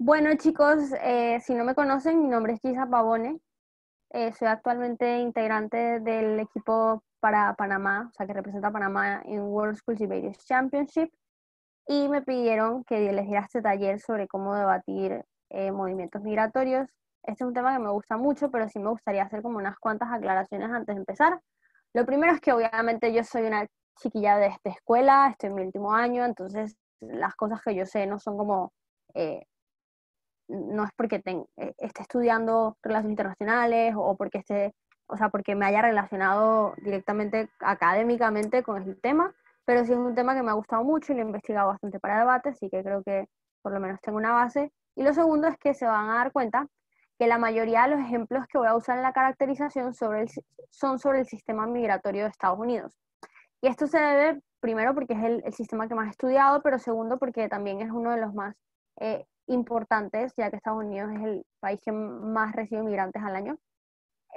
Bueno, chicos, si no me conocen, mi nombre es Gisa Pavone. Soy actualmente integrante del equipo para Panamá, o sea, que representa a Panamá en World Schools Debaters Championship. Y me pidieron que les diera este taller sobre cómo debatir movimientos migratorios. Este es un tema que me gusta mucho, pero sí me gustaría hacer como unas cuantas aclaraciones antes de empezar. Lo primero es que obviamente yo soy una chiquilla de esta escuela, estoy en mi último año, entonces las cosas que yo sé no son como eh, no es porque esté estudiando relaciones internacionales o porque o sea, porque me haya relacionado directamente académicamente con el tema, pero sí es un tema que me ha gustado mucho y lo he investigado bastante para debate, así que creo que por lo menos tengo una base. Y lo segundo es que se van a dar cuenta que la mayoría de los ejemplos que voy a usar en la caracterización son sobre el sistema migratorio de Estados Unidos. Y esto se debe, primero, porque es el sistema que más he estudiado, pero segundo, porque también es uno de los más importantes, ya que Estados Unidos es el país que más recibe migrantes al año.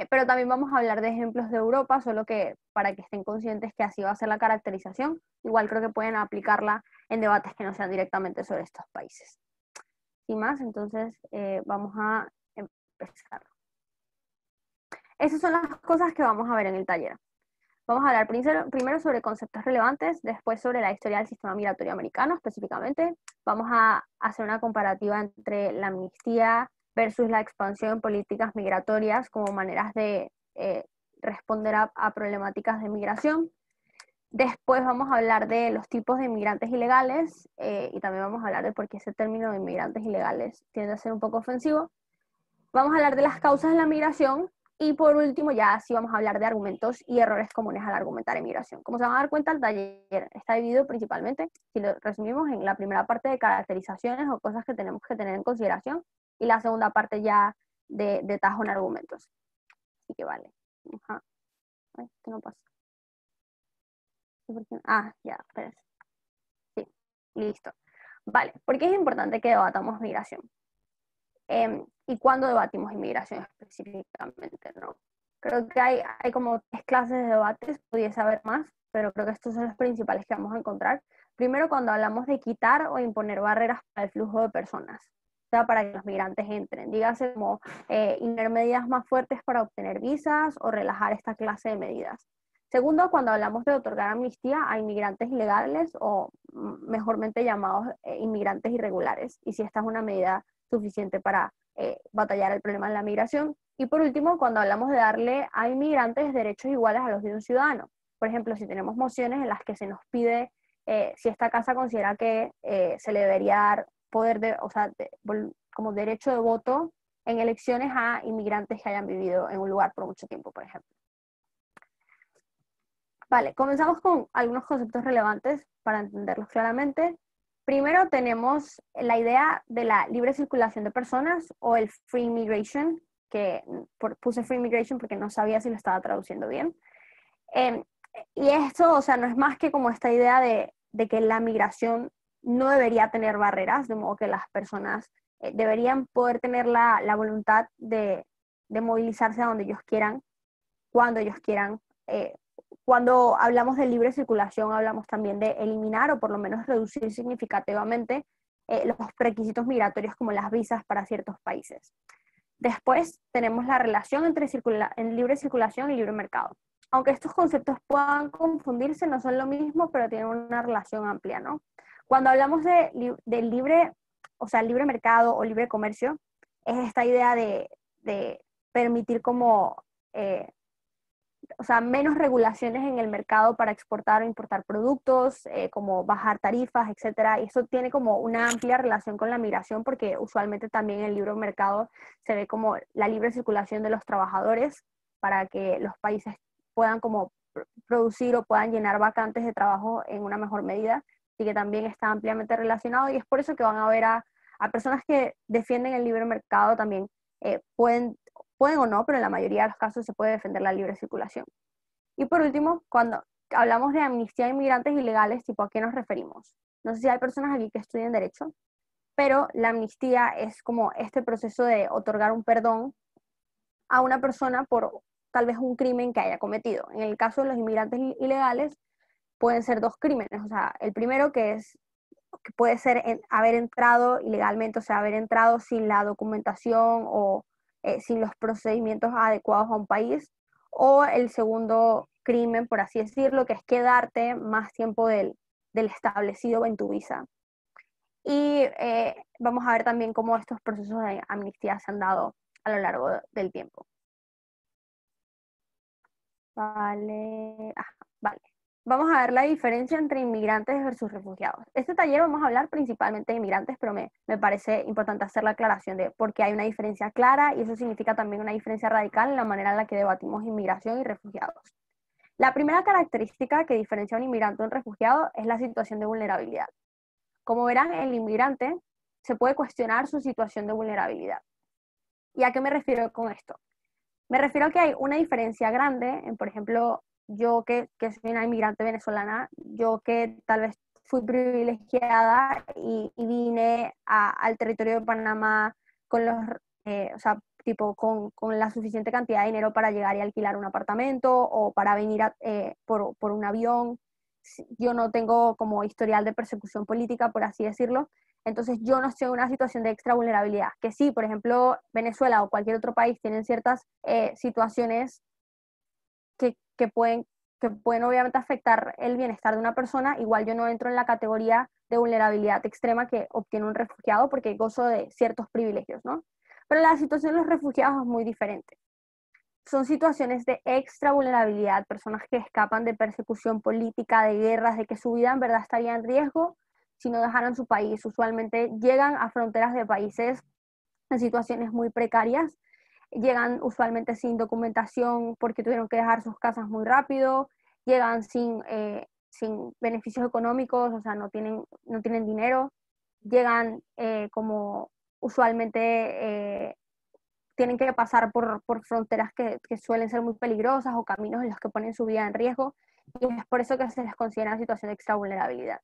Pero también vamos a hablar de ejemplos de Europa, solo que para que estén conscientes que así va a ser la caracterización. Igual creo que pueden aplicarla en debates que no sean directamente sobre estos países. Sin más, entonces vamos a empezar. Esas son las cosas que vamos a ver en el taller. Vamos a hablar primero sobre conceptos relevantes, después sobre la historia del sistema migratorio americano específicamente. Vamos a hacer una comparativa entre la amnistía versus la expansión en políticas migratorias como maneras de responder a problemáticas de migración. Después vamos a hablar de los tipos de inmigrantes ilegales y también vamos a hablar de por qué ese término de inmigrantes ilegales tiende a ser un poco ofensivo. Vamos a hablar de las causas de la migración y por último ya sí vamos a hablar de argumentos y errores comunes al argumentar en migración. Como se van a dar cuenta, el taller está dividido principalmente, si lo resumimos, en la primera parte de caracterizaciones o cosas que tenemos que tener en consideración y la segunda parte ya de tajo en argumentos. Así que vale. Ajá. Ay, esto no pasa. Ah, ya, espérense. Sí, listo. Vale, ¿por qué es importante que debatamos migración? Y cuándo debatimos inmigración específicamente, ¿no? Creo que hay como tres clases de debates, pudiese haber más, pero creo que estos son los principales que vamos a encontrar. Primero, cuando hablamos de quitar o imponer barreras para el flujo de personas, o sea, para que los migrantes entren, dígase como imponer medidas más fuertes para obtener visas o relajar esta clase de medidas. Segundo, cuando hablamos de otorgar amnistía a inmigrantes ilegales o mejormente llamados inmigrantes irregulares, y si esta es una medida suficiente para batallar el problema de la migración. Y por último, cuando hablamos de darle a inmigrantes derechos iguales a los de un ciudadano. Por ejemplo, si tenemos mociones en las que se nos pide, si esta casa considera que se le debería dar poder o sea, como derecho de voto en elecciones a inmigrantes que hayan vivido en un lugar por mucho tiempo, por ejemplo. Vale, comenzamos con algunos conceptos relevantes para entenderlos claramente. Primero tenemos la idea de la libre circulación de personas o el free migration, que puse free migration porque no sabía si lo estaba traduciendo bien. Eh, y esto, o sea, no es más que como esta idea de que la migración no debería tener barreras, de modo que las personas deberían poder tener la voluntad de movilizarse a donde ellos quieran, cuando ellos quieran. Cuando hablamos de libre circulación, hablamos también de eliminar o por lo menos reducir significativamente los requisitos migratorios como las visas para ciertos países. Después tenemos la relación entre libre circulación y libre mercado. Aunque estos conceptos puedan confundirse, no son lo mismo, pero tienen una relación amplia, ¿no? Cuando hablamos de libre, o sea, libre mercado o libre comercio, es esta idea de permitir como o sea, menos regulaciones en el mercado para exportar o importar productos, como bajar tarifas, etcétera. Y eso tiene como una amplia relación con la migración, porque usualmente también en el libre mercado se ve como la libre circulación de los trabajadores para que los países puedan como producir o puedan llenar vacantes de trabajo en una mejor medida, y que también está ampliamente relacionado. Y es por eso que van a ver a personas que defienden el libre mercado también pueden o no, pero en la mayoría de los casos se puede defender la libre circulación. Y por último, cuando hablamos de amnistía a inmigrantes ilegales, tipo, ¿a qué nos referimos? No sé si hay personas aquí que estudian derecho, pero la amnistía es como este proceso de otorgar un perdón a una persona por tal vez un crimen que haya cometido. En el caso de los inmigrantes ilegales, pueden ser dos crímenes. O sea, el primero que es que puede ser haber entrado ilegalmente, o sea, haber entrado sin la documentación o sin los procedimientos adecuados a un país, o el segundo crimen, por así decirlo, que es quedarte más tiempo del establecido en tu visa. Y vamos a ver también cómo estos procesos de amnistía se han dado a lo largo del tiempo. Vale, vale. Vamos a ver la diferencia entre inmigrantes versus refugiados. Este taller vamos a hablar principalmente de inmigrantes, pero me parece importante hacer la aclaración de por qué hay una diferencia clara, y eso significa también una diferencia radical en la manera en la que debatimos inmigración y refugiados. La primera característica que diferencia a un inmigrante de un refugiado es la situación de vulnerabilidad. Como verán, el inmigrante se puede cuestionar su situación de vulnerabilidad. ¿Y a qué me refiero con esto? Me refiero a que hay una diferencia grande en, por ejemplo, yo que soy una inmigrante venezolana, yo que tal vez fui privilegiada y vine al territorio de Panamá con los, o sea, tipo con la suficiente cantidad de dinero para llegar y alquilar un apartamento o para venir por un avión. Yo no tengo como historial de persecución política, por así decirlo. Entonces yo no estoy en una situación de extra vulnerabilidad, que sí, por ejemplo, Venezuela o cualquier otro país tienen ciertas situaciones que pueden obviamente afectar el bienestar de una persona. Igual yo no entro en la categoría de vulnerabilidad extrema que obtiene un refugiado porque gozo de ciertos privilegios, ¿no? Pero la situación de los refugiados es muy diferente. Son situaciones de extra vulnerabilidad, personas que escapan de persecución política, de guerras, de que su vida en verdad estaría en riesgo si no dejaran su país. Usualmente llegan a fronteras de países en situaciones muy precarias, llegan usualmente sin documentación porque tuvieron que dejar sus casas muy rápido, llegan sin beneficios económicos, o sea, no tienen dinero, llegan como usualmente tienen que pasar por fronteras que suelen ser muy peligrosas o caminos en los que ponen su vida en riesgo, y es por eso que se les considera una situación de extra vulnerabilidad.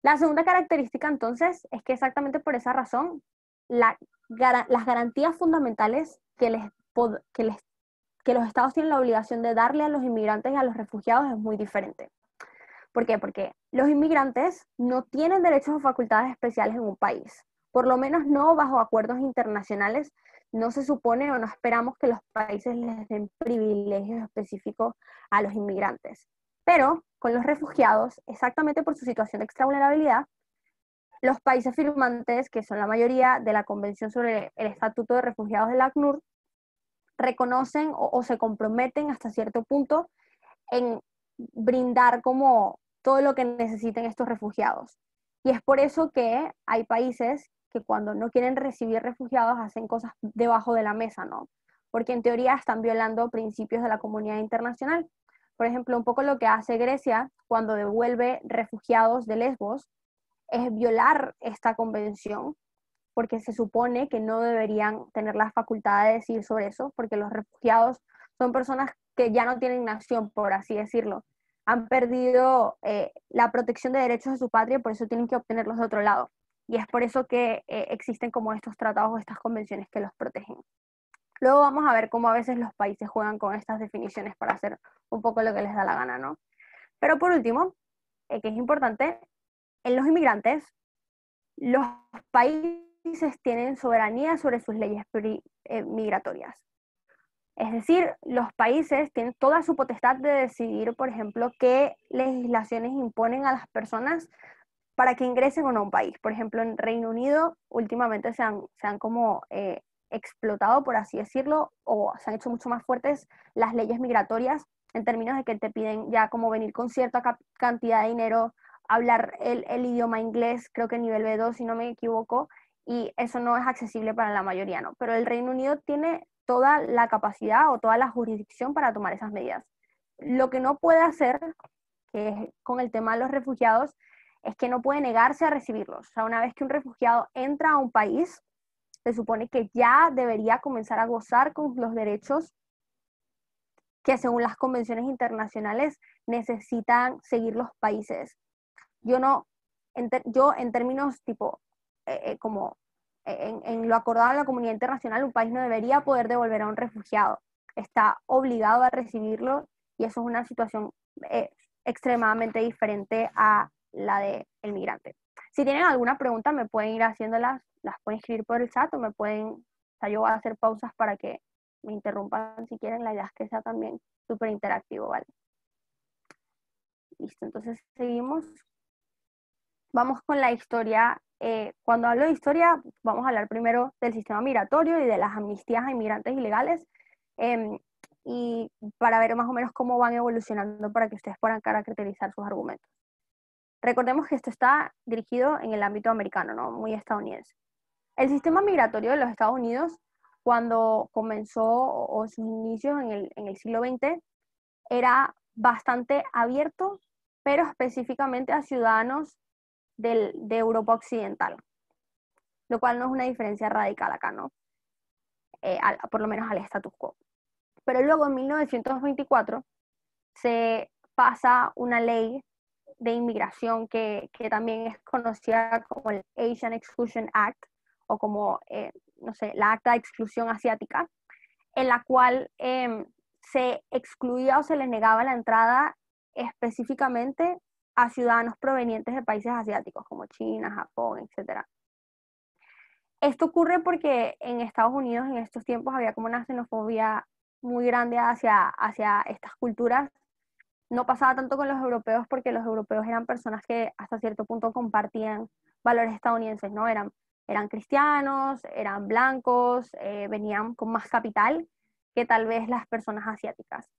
La segunda característica, entonces, es que exactamente por esa razón, las garantías fundamentales que los estados tienen la obligación de darle a los inmigrantes y a los refugiados es muy diferente. ¿Por qué? Porque los inmigrantes no tienen derechos o facultades especiales en un país, por lo menos no bajo acuerdos internacionales. No se supone o no esperamos que los países les den privilegios específicos a los inmigrantes. Pero con los refugiados, exactamente por su situación de extra vulnerabilidad, los países firmantes, que son la mayoría de la Convención sobre el Estatuto de Refugiados de la ACNUR, reconocen o se comprometen hasta cierto punto en brindar como todo lo que necesiten estos refugiados. Y es por eso que hay países que cuando no quieren recibir refugiados hacen cosas debajo de la mesa, ¿no? Porque en teoría están violando principios de la comunidad internacional. Por ejemplo, un poco lo que hace Grecia cuando devuelve refugiados de Lesbos es violar esta convención, porque se supone que no deberían tener la facultad de decir sobre eso, porque los refugiados son personas que ya no tienen nación, por así decirlo. Han perdido la protección de derechos de su patria, por eso tienen que obtenerlos de otro lado. Y es por eso que existen como estos tratados o estas convenciones que los protegen. Luego vamos a ver cómo a veces los países juegan con estas definiciones para hacer un poco lo que les da la gana, ¿no? Pero por último, que es importante, en los inmigrantes, los países tienen soberanía sobre sus leyes migratorias. Es decir, los países tienen toda su potestad de decidir, por ejemplo, qué legislaciones imponen a las personas para que ingresen o no a un país. Por ejemplo, en Reino Unido últimamente se han como explotado, por así decirlo, o se han hecho mucho más fuertes las leyes migratorias en términos de que te piden ya como venir con cierta cantidad de dinero, hablar el idioma inglés, creo que nivel B2 si no me equivoco, y eso no es accesible para la mayoría, ¿no? Pero el Reino Unido tiene toda la capacidad o toda la jurisdicción para tomar esas medidas. Lo que no puede hacer, que es con el tema de los refugiados, es que no puede negarse a recibirlos. O sea, una vez que un refugiado entra a un país, se supone que ya debería comenzar a gozar con los derechos que según las convenciones internacionales necesitan seguir los países. Yo en términos tipo, como en lo acordado en la comunidad internacional, un país no debería poder devolver a un refugiado. Está obligado a recibirlo, y eso es una situación extremadamente diferente a la de el migrante. Si tienen alguna pregunta, me pueden ir haciéndolas, las pueden escribir por el chat o me pueden, o sea, yo voy a hacer pausas para que me interrumpan si quieren. La idea es que sea también súper interactivo, ¿vale? Listo, entonces seguimos. Vamos con la historia. Cuando hablo de historia, vamos a hablar primero del sistema migratorio y de las amnistías a inmigrantes ilegales, y para ver más o menos cómo van evolucionando para que ustedes puedan caracterizar sus argumentos. Recordemos que esto está dirigido en el ámbito americano, ¿no? Muy estadounidense. El sistema migratorio de los Estados Unidos, cuando comenzó o sus inicios en el siglo XX, era bastante abierto, pero específicamente a ciudadanos de Europa Occidental, lo cual no es una diferencia radical acá, ¿no? Por lo menos al status quo. Pero luego en 1924 se pasa una ley de inmigración que también es conocida como el Asian Exclusion Act, o como, no sé, la Acta de Exclusión Asiática, en la cual se excluía o se les negaba la entrada específicamente a ciudadanos provenientes de países asiáticos como China, Japón, etc. Esto ocurre porque en Estados Unidos en estos tiempos había como una xenofobia muy grande hacia estas culturas. No pasaba tanto con los europeos porque los europeos eran personas que hasta cierto punto compartían valores estadounidenses, ¿no? Eran cristianos, eran blancos, venían con más capital que tal vez las personas asiáticas.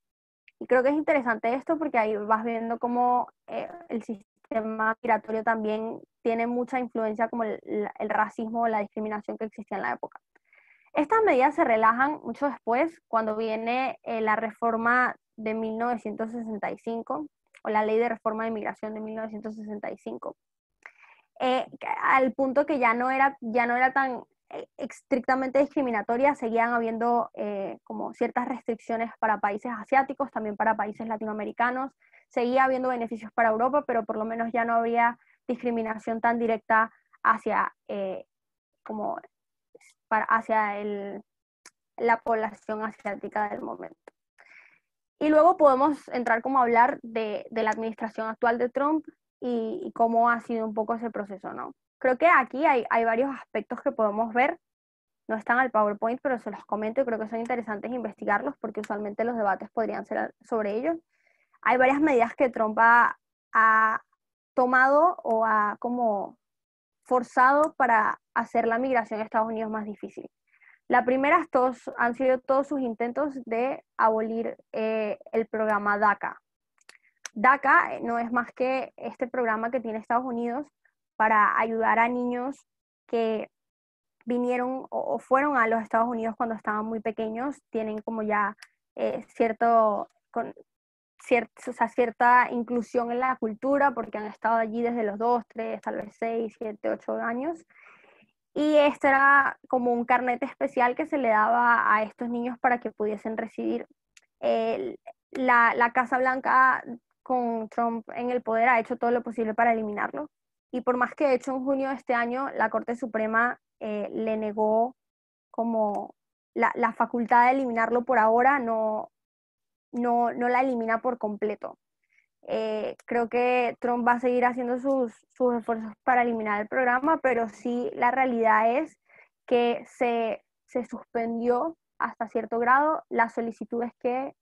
Y creo que es interesante esto porque ahí vas viendo cómo el sistema migratorio también tiene mucha influencia como el racismo o la discriminación que existía en la época. Estas medidas se relajan mucho después, cuando viene la reforma de 1965, o la ley de reforma de inmigración de 1965, al punto que ya no era tan estrictamente discriminatoria, seguían habiendo como ciertas restricciones para países asiáticos, también para países latinoamericanos, seguía habiendo beneficios para Europa, pero por lo menos ya no habría discriminación tan directa hacia, como hacia la población asiática del momento. Y luego podemos entrar como a hablar de la administración actual de Trump y cómo ha sido un poco ese proceso, ¿no? Creo que aquí hay varios aspectos que podemos ver, no están al PowerPoint, pero se los comento y creo que son interesantes investigarlos porque usualmente los debates podrían ser sobre ellos. Hay varias medidas que Trump ha tomado o ha como forzado para hacer la migración a Estados Unidos más difícil. La primera han sido todos sus intentos de abolir el programa DACA. DACA no es más que este programa que tiene Estados Unidos para ayudar a niños que vinieron o fueron a los Estados Unidos cuando estaban muy pequeños, tienen como ya cierta inclusión en la cultura porque han estado allí desde los 2, 3, tal vez 6, 7, 8 años. Y este era como un carnet especial que se le daba a estos niños para que pudiesen recibir. La Casa Blanca con Trump en el poder ha hecho todo lo posible para eliminarlo. Y por más que de hecho en junio de este año la Corte Suprema le negó como la facultad de eliminarlo por ahora, no la elimina por completo. Creo que Trump va a seguir haciendo sus esfuerzos para eliminar el programa, pero sí la realidad es que se suspendió hasta cierto grado las solicitudes que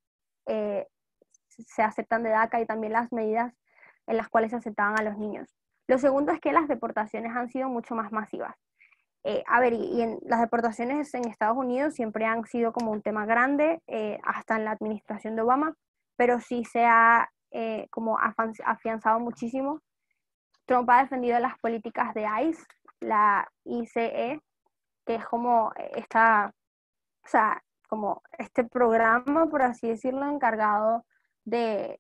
se aceptan de DACA y también las medidas en las cuales se aceptaban a los niños. Lo segundo es que las deportaciones han sido mucho más masivas. A ver, las deportaciones en Estados Unidos siempre han sido como un tema grande, hasta en la administración de Obama, pero sí se ha como afianzado muchísimo. Trump ha defendido las políticas de ICE, la ICE, que es como o sea, como este programa, por así decirlo, encargado de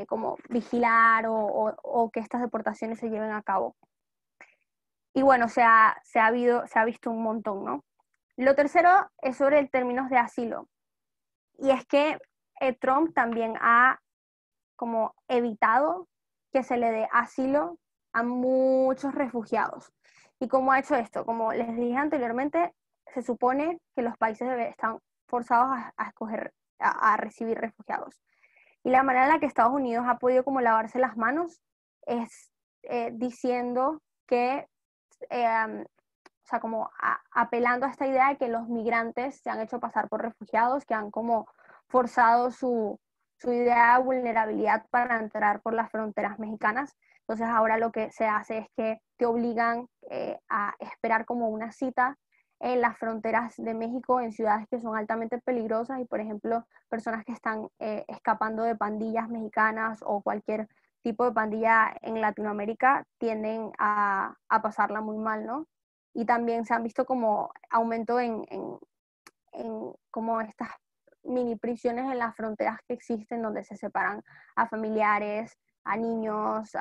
como vigilar o que estas deportaciones se lleven a cabo. Y bueno, se ha visto un montón, ¿no? Lo tercero es sobre el términos de asilo. Y es que Trump también ha como evitado que se le dé asilo a muchos refugiados. ¿Y cómo ha hecho esto? Como les dije anteriormente, se supone que los países están forzados a escoger, a recibir refugiados. Y la manera en la que Estados Unidos ha podido como lavarse las manos es diciendo que, o sea, como apelando a esta idea de que los migrantes se han hecho pasar por refugiados, que han como forzado su idea de vulnerabilidad para entrar por las fronteras mexicanas. Entonces ahora lo que se hace es que te obligan a esperar como una cita en las fronteras de México, en ciudades que son altamente peligrosas y, por ejemplo, personas que están escapando de pandillas mexicanas o cualquier tipo de pandilla en Latinoamérica tienden a pasarla muy mal, ¿no? Y también se han visto como aumento en como estas mini prisiones en las fronteras que existen donde se separan a familiares, a niños,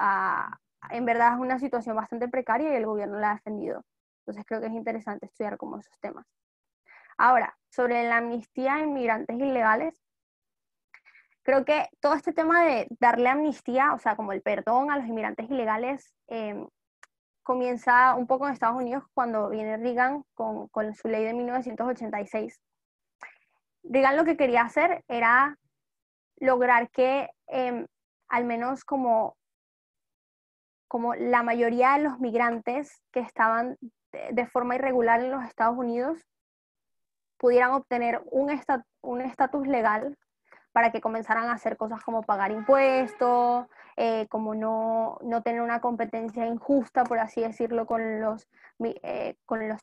en verdad es una situación bastante precaria y el gobierno la ha defendido. Entonces creo que es interesante estudiar como esos temas. Ahora, sobre la amnistía a inmigrantes ilegales, creo que todo este tema de darle amnistía, o sea, como el perdón a los inmigrantes ilegales, comienza un poco en Estados Unidos cuando viene Reagan con su ley de 1986. Reagan lo que quería hacer era lograr que al menos como la mayoría de los migrantes que estaban de forma irregular en los Estados Unidos pudieran obtener un estatus legal para que comenzaran a hacer cosas como pagar impuestos, como no tener una competencia injusta, por así decirlo, con los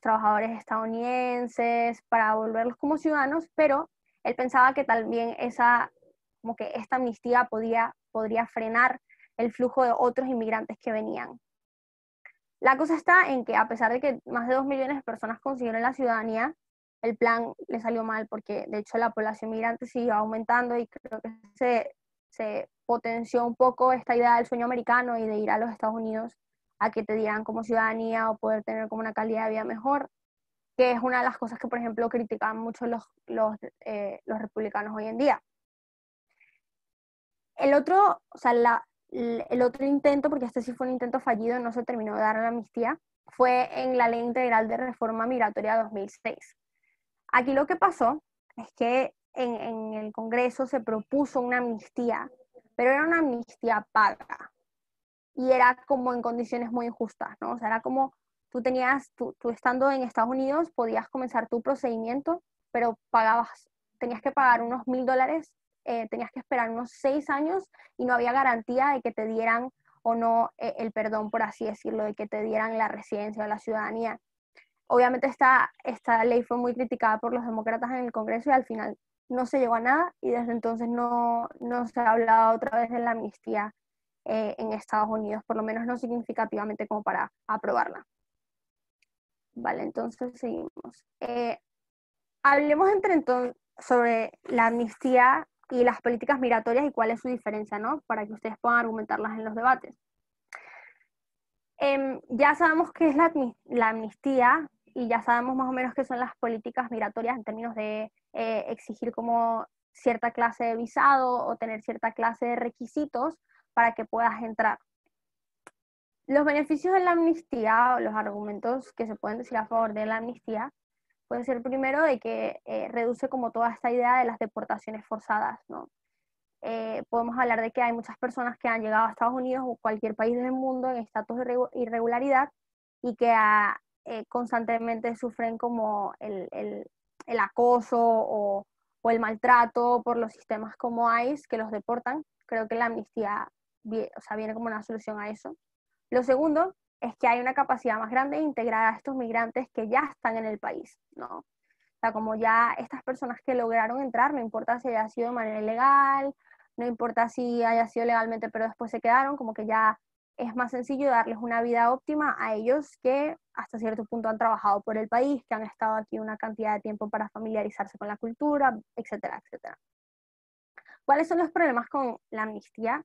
trabajadores estadounidenses, para volverlos como ciudadanos, pero él pensaba que también como que esta amnistía podría frenar el flujo de otros inmigrantes que venían. La cosa está en que a pesar de que más de 2 millones de personas consiguieron la ciudadanía, el plan le salió mal porque de hecho la población migrante siguió aumentando y creo que se potenció un poco esta idea del sueño americano y de ir a los Estados Unidos a que te dieran como ciudadanía o poder tener como una calidad de vida mejor, que es una de las cosas que, por ejemplo, critican mucho los republicanos hoy en día. El otro, o sea, el otro intento, porque este sí fue un intento fallido, no se terminó de dar la amnistía, fue en la Ley Integral de Reforma Migratoria 2006. Aquí lo que pasó es que en el Congreso se propuso una amnistía, pero era una amnistía paga y era como en condiciones muy injustas, ¿no? O sea, era como tú estando en Estados Unidos podías comenzar tu procedimiento, pero tenías que pagar unos $1,000, tenías que esperar unos 6 años y no había garantía de que te dieran o no el perdón, por así decirlo, de que te dieran la residencia o la ciudadanía. Obviamente esta ley fue muy criticada por los demócratas en el Congreso y al final no se llegó a nada y desde entonces no se ha hablado otra vez de la amnistía en Estados Unidos, por lo menos no significativamente como para aprobarla. Vale, entonces seguimos. Hablemos entonces sobre la amnistía y las políticas migratorias y cuál es su diferencia, ¿no? Para que ustedes puedan argumentarlas en los debates. Ya sabemos qué es la amnistía y ya sabemos más o menos qué son las políticas migratorias en términos de exigir como cierta clase de visado o tener cierta clase de requisitos para que puedas entrar. Los beneficios de la amnistía o los argumentos que se pueden decir a favor de la amnistía puede ser primero de que reduce como toda esta idea de las deportaciones forzadas, ¿no? Podemos hablar de que hay muchas personas que han llegado a Estados Unidos o cualquier país del mundo en estatus de irregularidad y que constantemente sufren como el acoso o el maltrato por los sistemas como ICE que los deportan. Creo que la amnistía viene como una solución a eso. Lo segundo es que hay una capacidad más grande de integrar a estos migrantes que ya están en el país, ¿no? O sea, como ya estas personas que lograron entrar, no importa si haya sido de manera ilegal, no importa si haya sido legalmente, pero después se quedaron, como que ya es más sencillo darles una vida óptima a ellos que hasta cierto punto han trabajado por el país, que han estado aquí una cantidad de tiempo para familiarizarse con la cultura, etcétera, etcétera. ¿Cuáles son los problemas con la amnistía?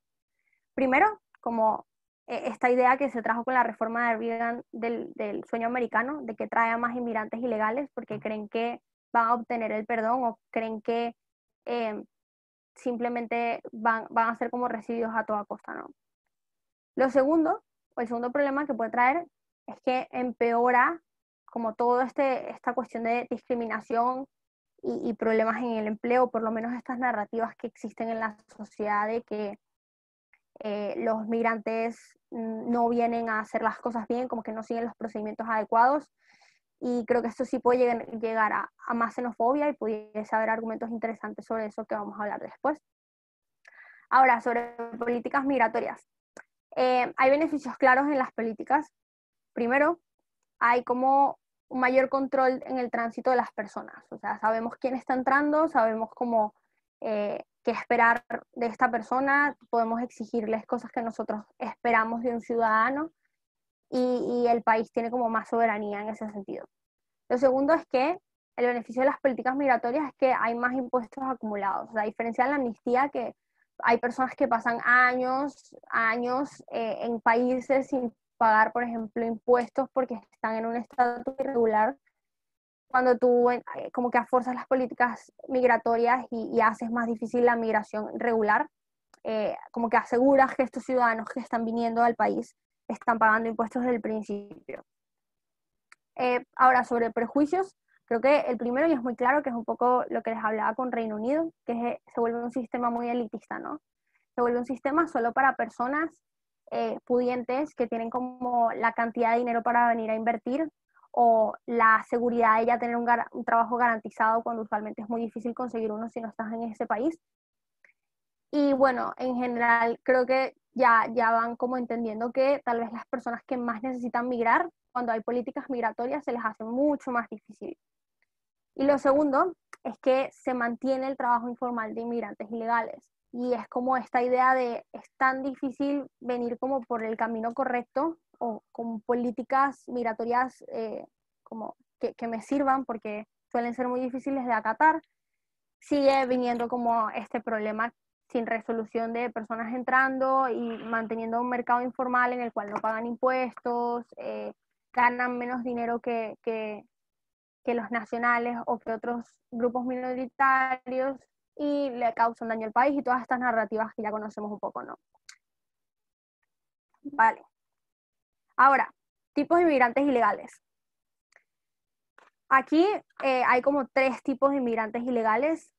Primero, como esta idea que se trajo con la reforma de Reagan del sueño americano, de que trae a más inmigrantes ilegales porque creen que van a obtener el perdón o creen que simplemente van a ser como recibidos a toda costa, ¿no? El segundo problema que puede traer es que empeora como toda esta cuestión de discriminación y problemas en el empleo, por lo menos estas narrativas que existen en la sociedad de que los migrantes no vienen a hacer las cosas bien, como que no siguen los procedimientos adecuados. Y creo que esto sí puede llegar a más xenofobia y pudiese haber argumentos interesantes sobre eso que vamos a hablar después. Ahora, sobre políticas migratorias. Hay beneficios claros en las políticas. Primero, hay como un mayor control en el tránsito de las personas. O sea, sabemos quién está entrando, sabemos cómo, qué esperar de esta persona, podemos exigirles cosas que nosotros esperamos de un ciudadano y el país tiene como más soberanía en ese sentido. Lo segundo es que el beneficio de las políticas migratorias es que hay más impuestos acumulados. O sea, a diferencia de la amnistía, que hay personas que pasan años en países sin pagar, por ejemplo, impuestos porque están en un estatus irregular. Cuando tú como que aforzas las políticas migratorias y haces más difícil la migración regular, como que aseguras que estos ciudadanos que están viniendo al país están pagando impuestos desde el principio. Ahora, sobre prejuicios, creo que el primero, y es muy claro, que es un poco lo que les hablaba con Reino Unido, que se vuelve un sistema muy elitista, ¿no? Se vuelve un sistema solo para personas pudientes que tienen como la cantidad de dinero para venir a invertir o la seguridad de ya tener un trabajo garantizado cuando usualmente es muy difícil conseguir uno si no estás en ese país. Y bueno, en general creo que ya van como entendiendo que tal vez las personas que más necesitan migrar, cuando hay políticas migratorias, se les hace mucho más difícil. Y lo segundo es que se mantiene el trabajo informal de inmigrantes ilegales. Y es como esta idea de es tan difícil venir como por el camino correcto o con políticas migratorias como que me sirvan porque suelen ser muy difíciles de acatar. Sigue viniendo como este problema sin resolución de personas entrando y manteniendo un mercado informal en el cual no pagan impuestos, ganan menos dinero que los nacionales o que otros grupos minoritarios y le causan daño al país y todas estas narrativas que ya conocemos un poco, ¿no? Vale. Ahora, tipos de inmigrantes ilegales. Aquí hay como 3 tipos de inmigrantes ilegales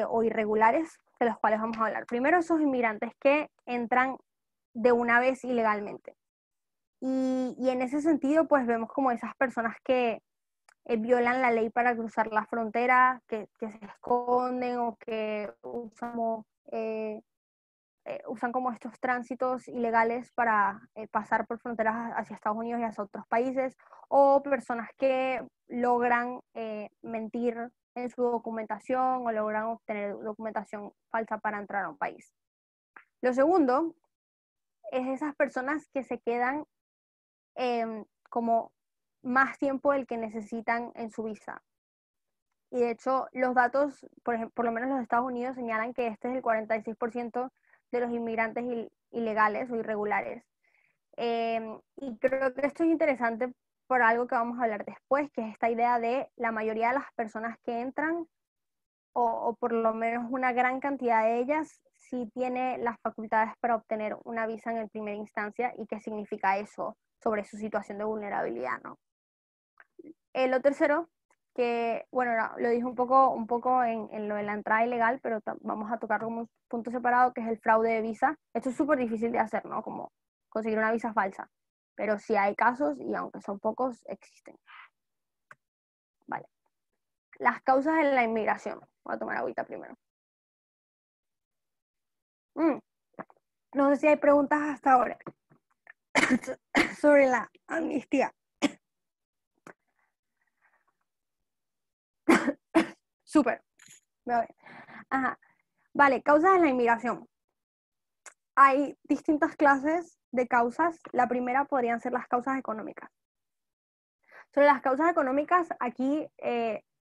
o irregulares, de los cuales vamos a hablar. Primero, esos inmigrantes que entran de una vez ilegalmente. Y en ese sentido, pues vemos como esas personas que violan la ley para cruzar la frontera, que se esconden o que usan como estos tránsitos ilegales para pasar por fronteras hacia Estados Unidos y hacia otros países, o personas que logran mentir en su documentación o logran obtener documentación falsa para entrar a un país. Lo segundo es esas personas que se quedan como más tiempo del que necesitan en su visa. Y de hecho, los datos, por lo menos los de Estados Unidos, señalan que este es el 46% de los inmigrantes ilegales o irregulares. Y creo que esto es interesante por algo que vamos a hablar después, que es esta idea de la mayoría de las personas que entran, o por lo menos una gran cantidad de ellas, sí tiene las facultades para obtener una visa en primera instancia y qué significa eso sobre su situación de vulnerabilidad, ¿no? Lo tercero, que bueno, lo dije un poco en lo de la entrada ilegal, pero vamos a tocar como un punto separado, que es el fraude de visa. Esto es súper difícil de hacer, ¿no? Como conseguir una visa falsa, pero sí hay casos y aunque son pocos, existen. Vale. Las causas de la inmigración. Voy a tomar agüita primero. No sé si hay preguntas hasta ahora sobre la amnistía. Súper. Ajá. Vale, causas de la inmigración. Hay distintas clases de causas. La primera podrían ser las causas económicas. Sobre las causas económicas, aquí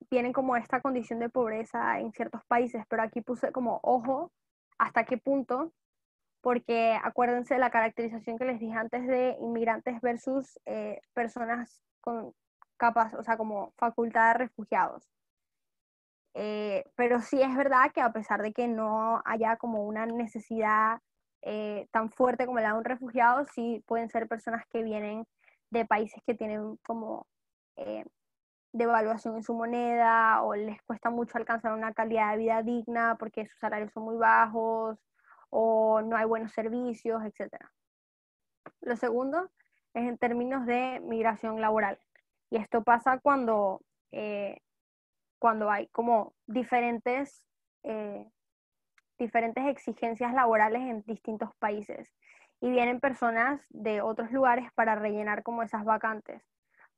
tienen como esta condición de pobreza en ciertos países, pero aquí puse como ojo hasta qué punto, porque acuérdense de la caracterización que les dije antes de inmigrantes versus personas con capas, o sea, como facultad de refugiados. Pero sí es verdad que a pesar de que no haya como una necesidad tan fuerte como la de un refugiado, sí pueden ser personas que vienen de países que tienen como devaluación en su moneda o les cuesta mucho alcanzar una calidad de vida digna porque sus salarios son muy bajos o no hay buenos servicios, etc. Lo segundo es en términos de migración laboral. Y esto pasa cuando hay como diferentes exigencias laborales en distintos países y vienen personas de otros lugares para rellenar como esas vacantes.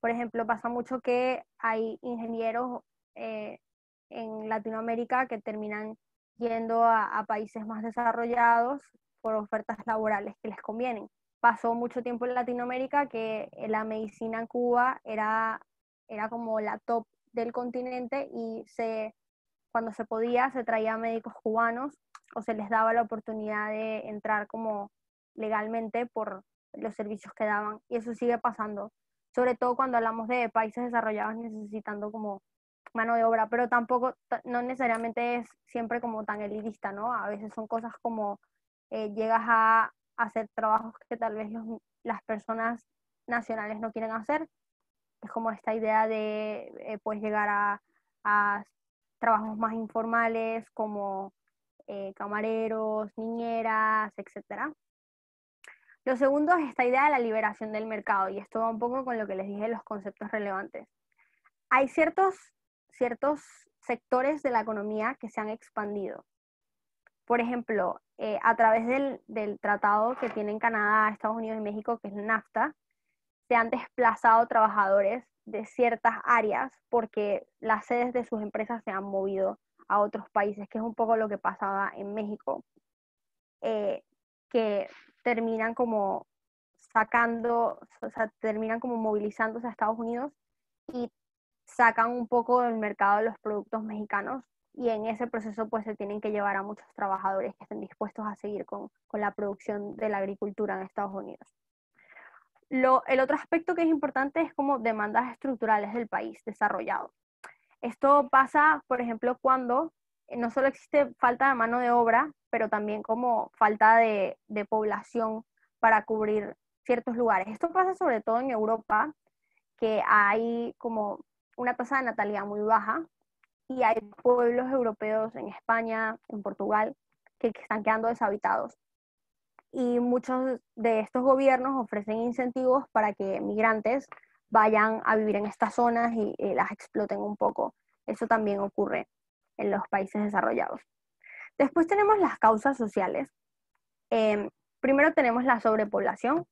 Por ejemplo, pasa mucho que hay ingenieros en Latinoamérica que terminan yendo a países más desarrollados por ofertas laborales que les convienen. Pasó mucho tiempo en Latinoamérica que la medicina en Cuba era como la top del continente y cuando se podía se traía médicos cubanos o se les daba la oportunidad de entrar como legalmente por los servicios que daban. Y eso sigue pasando, sobre todo cuando hablamos de países desarrollados necesitando como mano de obra, pero tampoco, no necesariamente es siempre como tan elitista, ¿no? A veces son cosas como llegas a hacer trabajos que tal vez las personas nacionales no quieren hacer. Es como esta idea de pues llegar a trabajos más informales como camareros, niñeras, etc. Lo segundo es esta idea de la liberación del mercado, y esto va un poco con lo que les dije, los conceptos relevantes. Hay ciertos sectores de la economía que se han expandido. Por ejemplo, a través del tratado que tienen Canadá, Estados Unidos y México, que es el NAFTA, se han desplazado trabajadores de ciertas áreas porque las sedes de sus empresas se han movido a otros países, que es un poco lo que pasaba en México, que terminan como terminan como movilizándose a Estados Unidos y sacan un poco del mercado de los productos mexicanos, y en ese proceso pues se tienen que llevar a muchos trabajadores que estén dispuestos a seguir con la producción de la agricultura en Estados Unidos. El otro aspecto que es importante es como demandas estructurales del país desarrollado. Esto pasa, por ejemplo, cuando no solo existe falta de mano de obra, pero también como falta de población para cubrir ciertos lugares. Esto pasa sobre todo en Europa, que hay como una tasa de natalidad muy baja, y hay pueblos europeos en España, en Portugal, que están quedando deshabitados. Y muchos de estos gobiernos ofrecen incentivos para que migrantes vayan a vivir en estas zonas y las exploten un poco. Eso también ocurre en los países desarrollados. Después tenemos las causas sociales. Primero tenemos la sobrepoblación,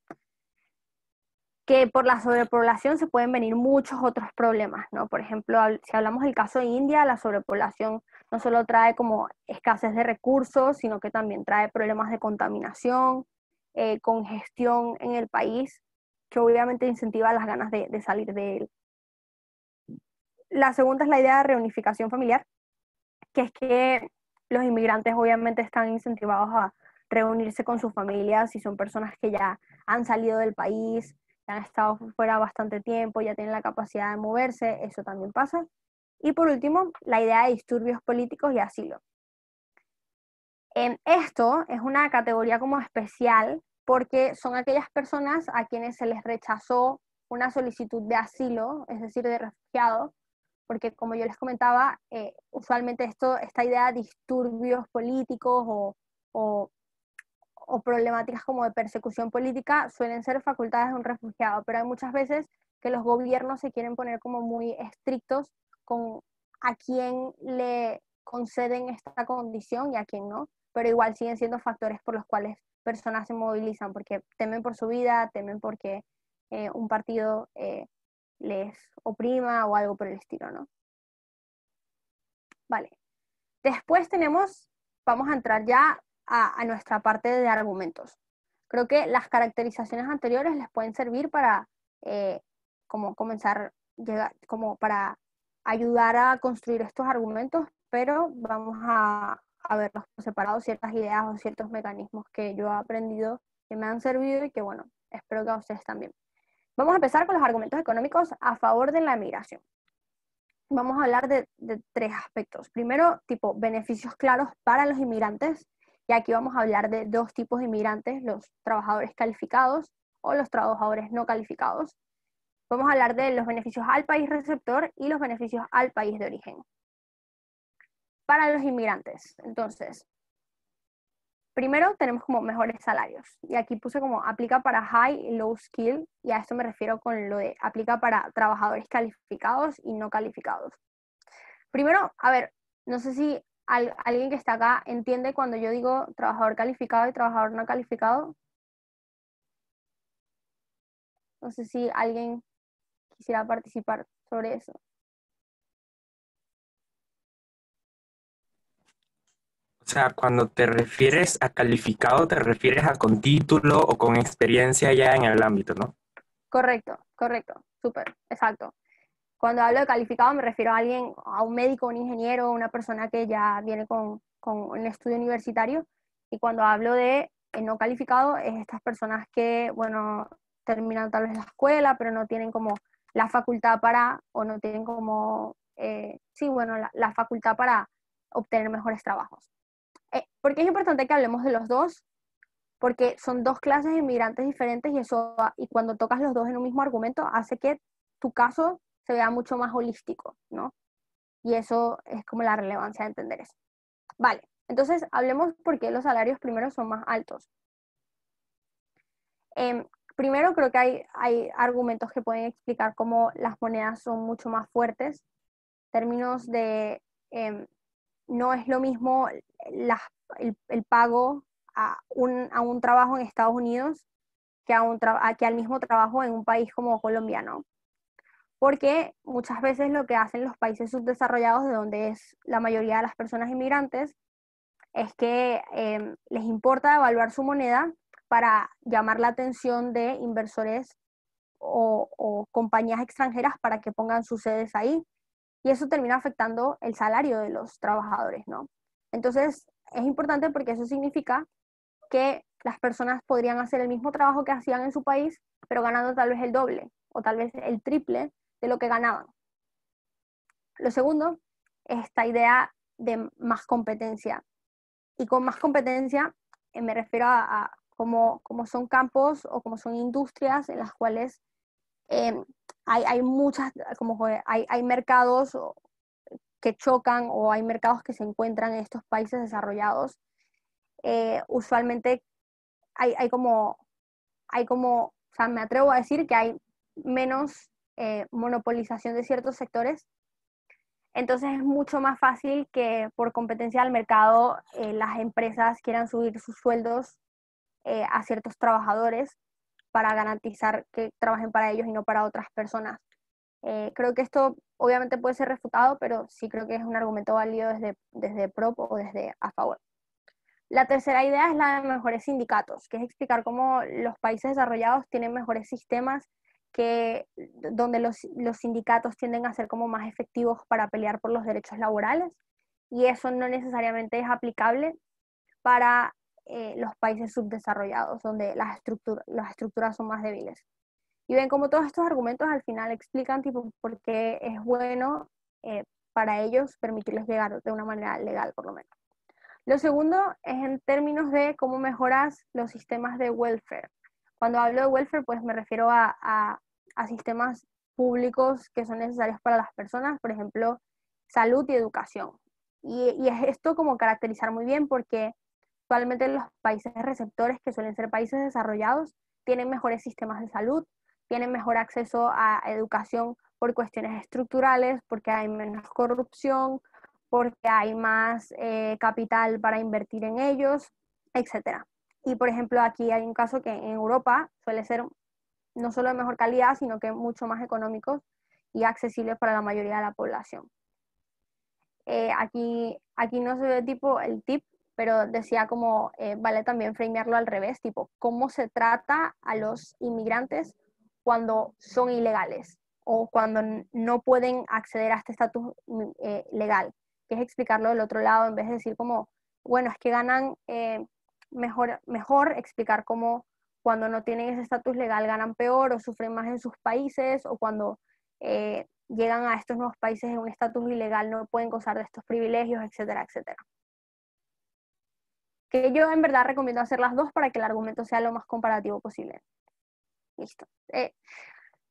que por la sobrepoblación se pueden venir muchos otros problemas, ¿no? Por ejemplo, si hablamos del caso de India, la sobrepoblación no solo trae como escasez de recursos, sino que también trae problemas de contaminación, congestión en el país, que obviamente incentiva las ganas de salir de él. La segunda es la idea de reunificación familiar, que es que los inmigrantes obviamente están incentivados a reunirse con sus familias si son personas que ya han salido del país, han estado fuera bastante tiempo, ya tienen la capacidad de moverse, eso también pasa. Y por último, la idea de disturbios políticos y asilo. Esto es una categoría como especial porque son aquellas personas a quienes se les rechazó una solicitud de asilo, es decir, de refugiado, porque como yo les comentaba, usualmente esta idea de disturbios políticos o problemáticas como de persecución política suelen ser facultades de un refugiado, pero hay muchas veces que los gobiernos se quieren poner como muy estrictos con a quién le conceden esta condición y a quién no, pero igual siguen siendo factores por los cuales personas se movilizan, porque temen por su vida, temen porque un partido les oprima o algo por el estilo, ¿no? Vale. Después vamos a entrar ya a nuestra parte de argumentos. Creo que las caracterizaciones anteriores les pueden servir para como comenzar, como para ayudar a construir estos argumentos, pero vamos a verlos por separado, ciertas ideas o ciertos mecanismos que yo he aprendido, que me han servido y que, bueno, espero que a ustedes también. Vamos a empezar con los argumentos económicos a favor de la migración. Vamos a hablar de tres aspectos. Primero, tipo beneficios claros para los inmigrantes, y aquí vamos a hablar de dos tipos de inmigrantes, los trabajadores calificados o los trabajadores no calificados. Vamos a hablar de los beneficios al país receptor y los beneficios al país de origen. Para los inmigrantes, entonces, Primero tenemos como mejores salarios. Y aquí puse como aplica para high y low skill. Y a esto me refiero con lo de aplica para trabajadores calificados y no calificados. Primero, a ver, no sé si alguien que está acá entiende cuando yo digo trabajador calificado y trabajador no calificado. No sé si alguien quisiera participar sobre eso. O sea, cuando te refieres a calificado, te refieres a con título o con experiencia ya en el ámbito, ¿no? Correcto, correcto, súper, exacto. Cuando hablo de calificado me refiero a alguien, a un médico, un ingeniero, una persona que ya viene con un estudio universitario. Y cuando hablo de no calificado, es estas personas que, bueno, terminan tal vez la escuela, pero no tienen como la facultad para, o no tienen como, sí, bueno, la facultad para obtener mejores trabajos. ¿Por qué es importante que hablemos de los dos? Porque son dos clases de inmigrantes diferentes y eso, y cuando tocas los dos en un mismo argumento, hace que tu caso se vea mucho más holístico, ¿no? Y eso es como la relevancia de entender eso. Vale, entonces hablemos por qué los salarios primero son más altos. Primero creo que hay argumentos que pueden explicar cómo las monedas son mucho más fuertes. Términos de, no es lo mismo el pago a un trabajo en Estados Unidos que, que al mismo trabajo en un país como Colombia, ¿no? Porque muchas veces lo que hacen los países subdesarrollados, de donde es la mayoría de las personas inmigrantes, es que les importa evaluar su moneda para llamar la atención de inversores o compañías extranjeras para que pongan sus sedes ahí. Y eso termina afectando el salario de los trabajadores, ¿no? Entonces, es importante porque eso significa que las personas podrían hacer el mismo trabajo que hacían en su país, pero ganando tal vez el doble o tal vez el triple de lo que ganaban. Lo segundo es esta idea de más competencia. Y con más competencia me refiero a como son campos o como son industrias en las cuales hay muchas, como hay mercados que chocan o hay mercados que se encuentran en estos países desarrollados. Usualmente hay como, o sea, me atrevo a decir que hay menos monopolización de ciertos sectores. Entonces es mucho más fácil que por competencia del mercado las empresas quieran subir sus sueldos a ciertos trabajadores para garantizar que trabajen para ellos y no para otras personas. Creo que esto obviamente puede ser refutado, pero sí creo que es un argumento válido desde pro o desde a favor. La tercera idea es la de mejores sindicatos, que es explicar cómo los países desarrollados tienen mejores sistemas donde los sindicatos tienden a ser como más efectivos para pelear por los derechos laborales, y eso no necesariamente es aplicable para los países subdesarrollados, donde las estructuras son más débiles. Y ven como todos estos argumentos al final explican tipo por qué es bueno para ellos permitirles llegar de una manera legal, por lo menos. Lo segundo es en términos de cómo mejoras los sistemas de welfare. Cuando hablo de welfare, pues me refiero a sistemas públicos que son necesarios para las personas, por ejemplo, salud y educación. Y es esto como caracterizar muy bien porque actualmente los países receptores, que suelen ser países desarrollados, tienen mejores sistemas de salud, tienen mejor acceso a educación por cuestiones estructurales, porque hay menos corrupción, porque hay más capital para invertir en ellos, etcétera. Y por ejemplo, aquí hay un caso que en Europa suele ser no solo de mejor calidad, sino que mucho más económicos y accesibles para la mayoría de la población. Aquí no se ve tipo el tip, pero decía como, vale también framearlo al revés, tipo, cómo se trata a los inmigrantes cuando son ilegales o cuando no pueden acceder a este estatus legal, que es explicarlo del otro lado en vez de decir como, bueno, es que ganan mejor explicar cómo cuando no tienen ese estatus legal ganan peor o sufren más en sus países o cuando llegan a estos nuevos países en un estatus ilegal no pueden gozar de estos privilegios, etcétera, etcétera. Que yo en verdad recomiendo hacer las dos para que el argumento sea lo más comparativo posible. Listo.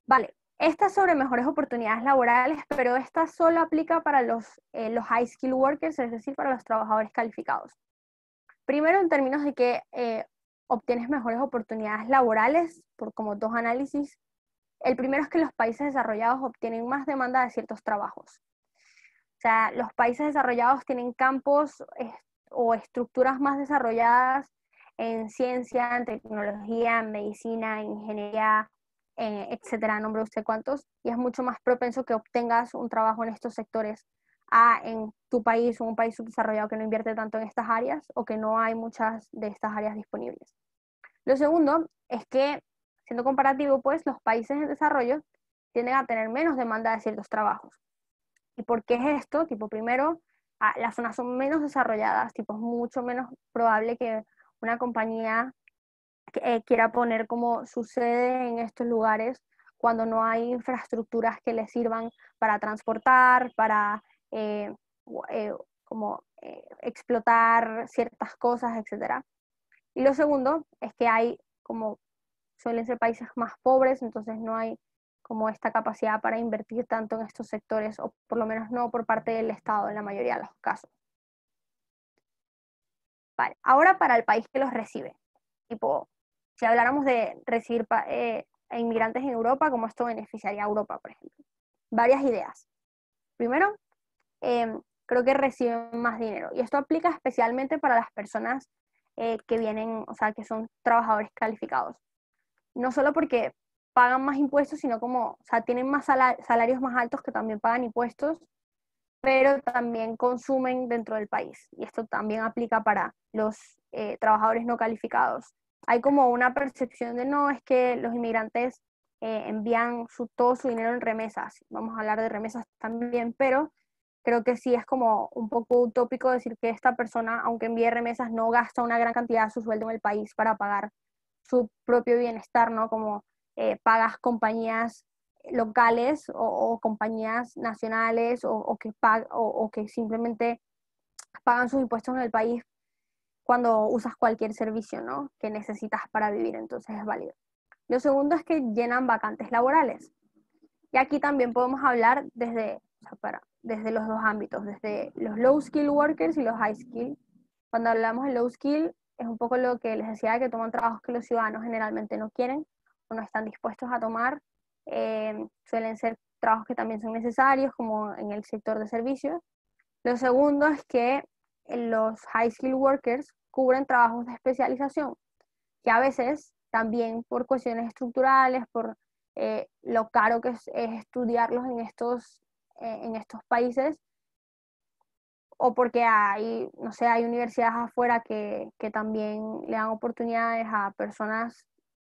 Vale, esta es sobre mejores oportunidades laborales, pero esta solo aplica para los high skill workers, es decir, para los trabajadores calificados. Primero, en términos de que obtienes mejores oportunidades laborales, por como dos análisis. El primero es que los países desarrollados obtienen más demanda de ciertos trabajos. O sea, los países desarrollados tienen campos o estructuras más desarrolladas en ciencia, en tecnología, en medicina, en ingeniería, etcétera, nombre usted cuántos, y es mucho más propenso que obtengas un trabajo en estos sectores en tu país o un país subdesarrollado que no invierte tanto en estas áreas o que no hay muchas de estas áreas disponibles. Lo segundo es que, siendo comparativo, pues los países en desarrollo tienden a tener menos demanda de ciertos trabajos. ¿Y por qué es esto? Tipo, primero, las zonas son menos desarrolladas, tipo, es mucho menos probable que una compañía quiera poner como su sede en estos lugares cuando no hay infraestructuras que les sirvan para transportar, para eh, explotar ciertas cosas, etc. Y lo segundo es que suelen ser países más pobres, entonces no hay como esta capacidad para invertir tanto en estos sectores, o por lo menos no por parte del Estado en la mayoría de los casos. Vale, ahora para el país que los recibe. Tipo, si habláramos de recibir inmigrantes en Europa, ¿cómo esto beneficiaría a Europa, por ejemplo? Varias ideas. Primero, creo que reciben más dinero. Y esto aplica especialmente para las personas que vienen, o sea, que son trabajadores calificados. No solo porque pagan más impuestos, sino como, o sea, tienen más salarios más altos que también pagan impuestos, pero también consumen dentro del país. Y esto también aplica para los trabajadores no calificados. Hay como una percepción de no, es que los inmigrantes envían todo su dinero en remesas. Vamos a hablar de remesas también, pero creo que sí es como un poco utópico decir que esta persona, aunque envíe remesas, no gasta una gran cantidad de su sueldo en el país para pagar su propio bienestar, ¿no? Como pagas compañías locales o compañías nacionales o que simplemente pagan sus impuestos en el país cuando usas cualquier servicio, ¿no? Que necesitas para vivir, entonces es válido. Lo segundo es que llenan vacantes laborales. Y aquí también podemos hablar desde los dos ámbitos, desde los low skill workers y los high skill. Cuando hablamos de low skill, es un poco lo que les decía, que toman trabajos que los ciudadanos generalmente no quieren o no están dispuestos a tomar. Suelen ser trabajos que también son necesarios, como en el sector de servicios. Lo segundo es que los high skill workers cubren trabajos de especialización, que a veces también por cuestiones estructurales, por lo caro que es estudiarlos en estos países, o porque hay, no sé, hay universidades afuera que también le dan oportunidades a personas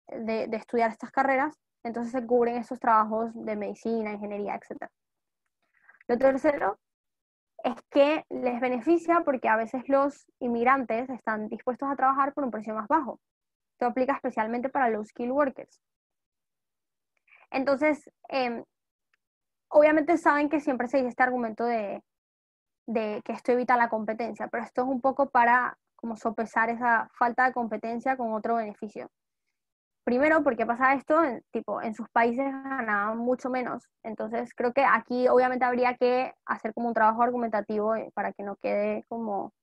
de estudiar estas carreras, entonces se cubren esos trabajos de medicina, ingeniería, etc. Lo tercero es que les beneficia porque a veces los inmigrantes están dispuestos a trabajar por un precio más bajo. Esto aplica especialmente para los skill workers. Entonces, obviamente saben que siempre se dice este argumento de que esto evita la competencia, pero esto es un poco para como sopesar esa falta de competencia con otro beneficio. Primero, porque pasa esto, en sus países ganaban mucho menos. Entonces, creo que aquí obviamente habría que hacer como un trabajo argumentativo para que no quede como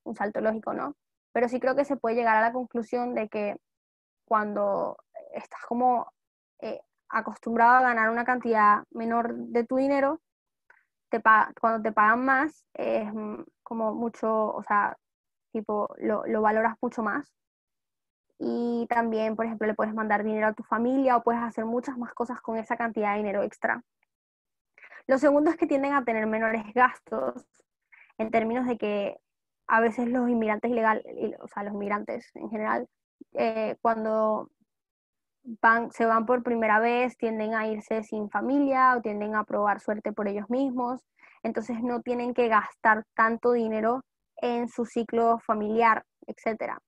un salto lógico, ¿no? Pero sí creo que se puede llegar a la conclusión de que cuando estás como eh, acostumbrado a ganar una cantidad menor de tu dinero, cuando te pagan más, es como mucho, o sea, tipo, lo valoras mucho más. Y también, por ejemplo, le puedes mandar dinero a tu familia o puedes hacer muchas más cosas con esa cantidad de dinero extra. Lo segundo es que tienden a tener menores gastos en términos de que a veces los inmigrantes ilegales, o sea, los inmigrantes en general, cuando se van por primera vez, tienden a irse sin familia o tienden a probar suerte por ellos mismos, entonces no tienen que gastar tanto dinero en su ciclo familiar, etc.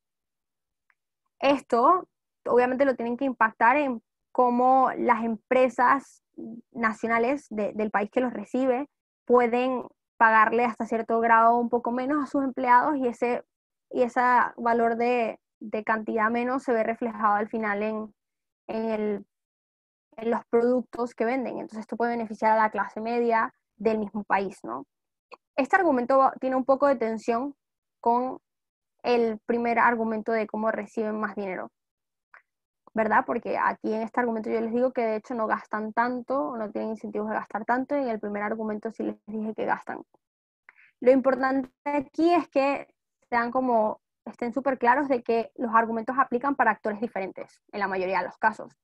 Esto obviamente lo tienen que impactar en cómo las empresas nacionales del país que los recibe pueden pagarle hasta cierto grado un poco menos a sus empleados y ese valor de cantidad menos se ve reflejado al final en los productos que venden. Entonces esto puede beneficiar a la clase media del mismo país, ¿no? Este argumento tiene un poco de tensión con el primer argumento de cómo reciben más dinero, ¿verdad? Porque aquí en este argumento yo les digo que de hecho no gastan tanto, no tienen incentivos de gastar tanto, y en el primer argumento sí les dije que gastan. Lo importante aquí es que estén súper claros de que los argumentos aplican para actores diferentes, en la mayoría de los casos.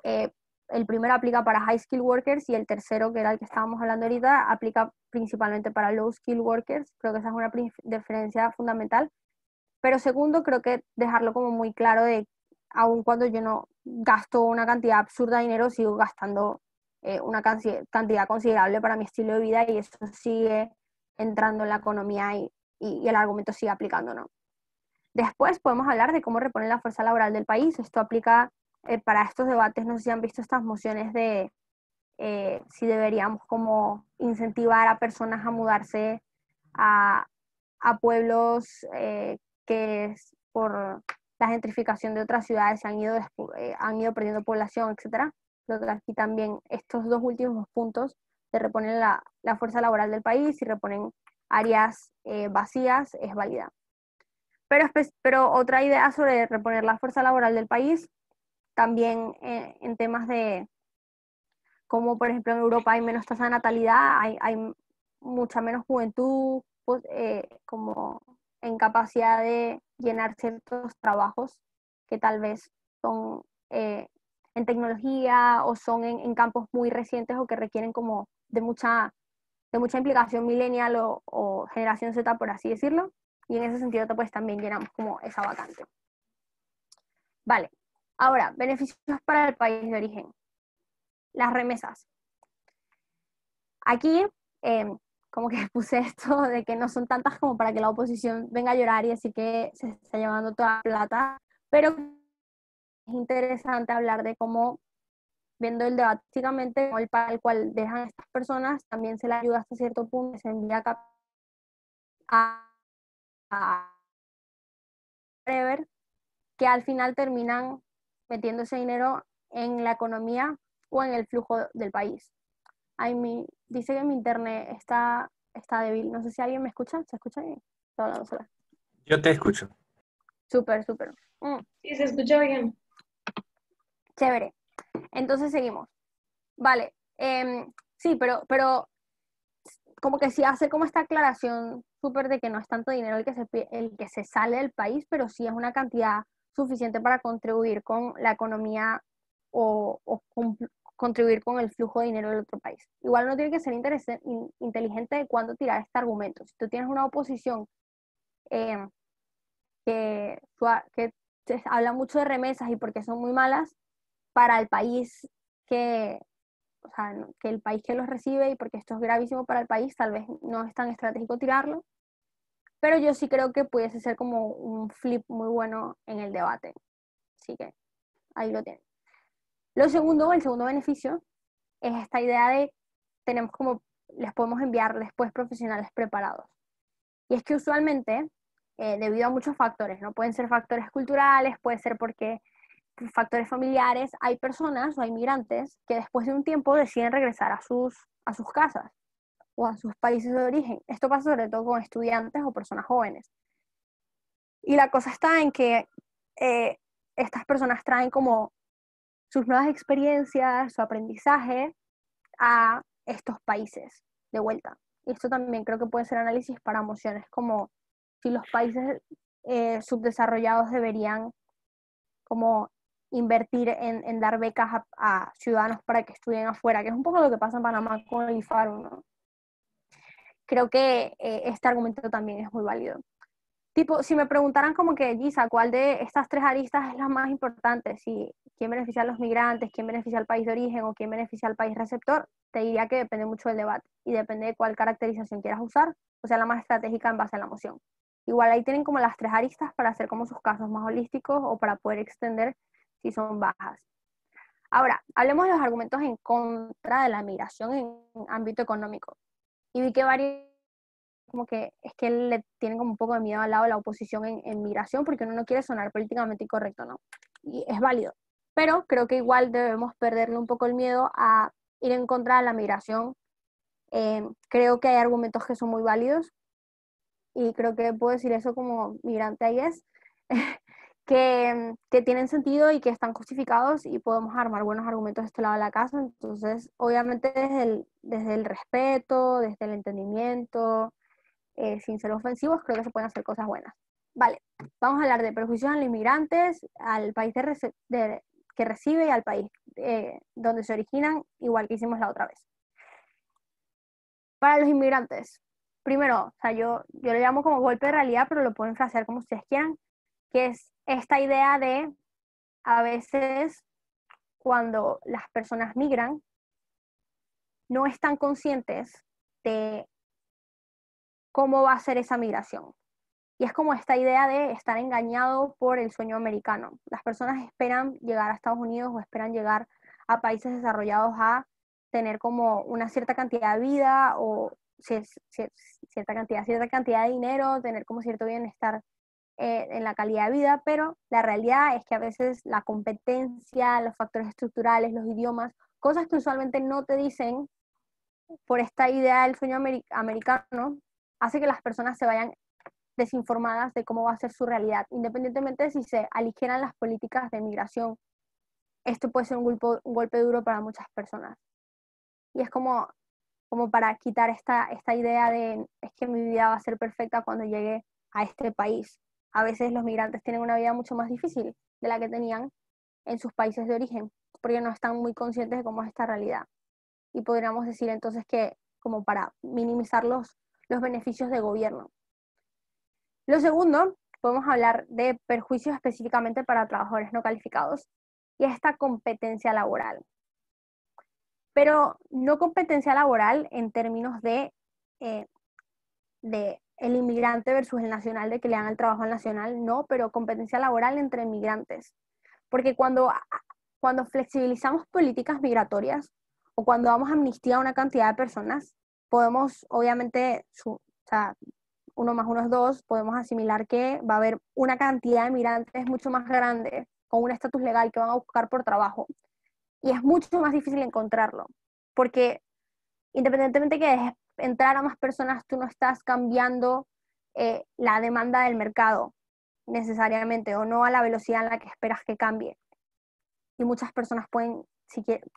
El primero aplica para high skill workers y el tercero, que era el que estábamos hablando ahorita, aplica principalmente para low skill workers. Creo que esa es una diferencia fundamental. Pero segundo, creo que dejarlo como muy claro de, aun cuando yo no gasto una cantidad absurda de dinero, sigo gastando una cantidad considerable para mi estilo de vida, y eso sigue entrando en la economía y el argumento sigue aplicando, ¿no? Después podemos hablar de cómo reponer la fuerza laboral del país. Esto aplica para estos debates. No sé si han visto estas mociones de si deberíamos como incentivar a personas a mudarse a, a pueblos que por la gentrificación de otras ciudades han ido perdiendo población, etcétera. Creo que aquí también estos dos últimos puntos de reponer la fuerza laboral del país y reponen áreas vacías es válida. Pero otra idea sobre reponer la fuerza laboral del país, también en temas de como por ejemplo en Europa hay menos tasa de natalidad, hay mucha menos juventud, pues, como en capacidad de llenar ciertos trabajos que tal vez son en tecnología o son en campos muy recientes o que requieren como de mucha implicación millennial o generación Z, por así decirlo, y en ese sentido pues también llenamos como esa vacante. Vale, ahora, beneficios para el país de origen. Las remesas. Aquí, como que puse esto de que no son tantas como para que la oposición venga a llorar y decir que se está llevando toda la plata, pero es interesante hablar de cómo, viendo el debate, básicamente para el cual dejan estas personas, también se les ayuda hasta cierto punto, se envía a Prever, que al final terminan metiendo ese dinero en la economía o en el flujo del país. Dice que mi internet está débil. No sé si alguien me escucha. ¿Se escucha bien? Estoy hablando sola. Yo te escucho. Súper, súper. Sí, se escucha bien. Chévere. Entonces seguimos. Vale. Sí, pero como que sí hace como esta aclaración súper de que no es tanto dinero el que se sale del país, pero sí es una cantidad suficiente para contribuir con la economía o contribuir con el flujo de dinero del otro país. Igual no tiene que ser inteligente de cuándo tirar este argumento. Si tú tienes una oposición eh, que habla mucho de remesas y porque son muy malas para el país que, o sea, que el país que los recibe, y porque esto es gravísimo para el país, tal vez no es tan estratégico tirarlo, pero yo sí creo que pudiese ser como un flip muy bueno en el debate. Así que ahí lo tienen. El segundo beneficio es esta idea de les podemos enviar después profesionales preparados. Y es que usualmente, debido a muchos factores, ¿no? Pueden ser factores culturales, puede ser porque factores familiares, hay personas o hay migrantes que después de un tiempo deciden regresar a sus casas o a sus países de origen. Esto pasa sobre todo con estudiantes o personas jóvenes. Y la cosa está en que estas personas traen como sus nuevas experiencias, su aprendizaje a estos países de vuelta. Y esto también creo que puede ser análisis para mociones, como si los países subdesarrollados deberían como invertir en dar becas a ciudadanos para que estudien afuera, que es un poco lo que pasa en Panamá con el IFARU, ¿no? Creo que este argumento también es muy válido. Tipo, si me preguntaran como que, Gisa, ¿cuál de estas tres aristas es la más importante? Si quién beneficia a los migrantes, quién beneficia al país de origen o quién beneficia al país receptor, te diría que depende mucho del debate y depende de cuál caracterización quieras usar, o sea, la más estratégica en base a la moción. Igual ahí tienen como las tres aristas para hacer como sus casos más holísticos o para poder extender si son bajas. Ahora, hablemos de los argumentos en contra de la migración en ámbito económico. Y vi que varios como que es que le tienen como un poco de miedo al lado de la oposición en migración porque uno no quiere sonar políticamente incorrecto, ¿no? Y es válido. Pero creo que igual debemos perderle un poco el miedo a ir en contra de la migración. Creo que hay argumentos que son muy válidos. y creo que puedo decir eso como migrante ahí es, que tienen sentido y que están justificados y podemos armar buenos argumentos de este lado de la casa. Entonces, obviamente desde el respeto, desde el entendimiento, sin ser ofensivos, creo que se pueden hacer cosas buenas. Vale, vamos a hablar de perjuicios a los inmigrantes, al país que recibe y al país donde se originan, igual que hicimos la otra vez. Para los inmigrantes, primero, o sea, yo lo llamo como golpe de realidad, pero lo pueden frasear como ustedes quieran, que es esta idea de, a veces, cuando las personas migran, no están conscientes de cómo va a ser esa migración. Y es como esta idea de estar engañado por el sueño americano. Las personas esperan llegar a Estados Unidos o esperan llegar a países desarrollados a tener como una cierta cantidad de vida o cierta cantidad de dinero, tener como cierto bienestar en la calidad de vida, pero la realidad es que a veces la competencia, los factores estructurales, los idiomas, cosas que usualmente no te dicen por esta idea del sueño americano, hace que las personas se vayan desinformadas de cómo va a ser su realidad, independientemente de si se aligeran las políticas de migración. Esto puede ser un golpe duro para muchas personas. Y es como para quitar esta idea de es que mi vida va a ser perfecta cuando llegue a este país. A veces los migrantes tienen una vida mucho más difícil de la que tenían en sus países de origen, porque no están muy conscientes de cómo es esta realidad. Y podríamos decir entonces que como para minimizar los beneficios de gobierno. Lo segundo, podemos hablar de perjuicios específicamente para trabajadores no calificados y esta competencia laboral. Pero no competencia laboral en términos de el inmigrante versus el nacional, de que le hagan el trabajo al nacional, no, pero competencia laboral entre inmigrantes. Porque cuando flexibilizamos políticas migratorias o cuando damos amnistía a una cantidad de personas, podemos, obviamente, o sea, 1 más 1 es 2, podemos asimilar que va a haber una cantidad de migrantes mucho más grande, con un estatus legal que van a buscar por trabajo. Y es mucho más difícil encontrarlo, porque independientemente que dejes entrar a más personas, tú no estás cambiando la demanda del mercado necesariamente, o no a la velocidad en la que esperas que cambie. Y muchas personas pueden,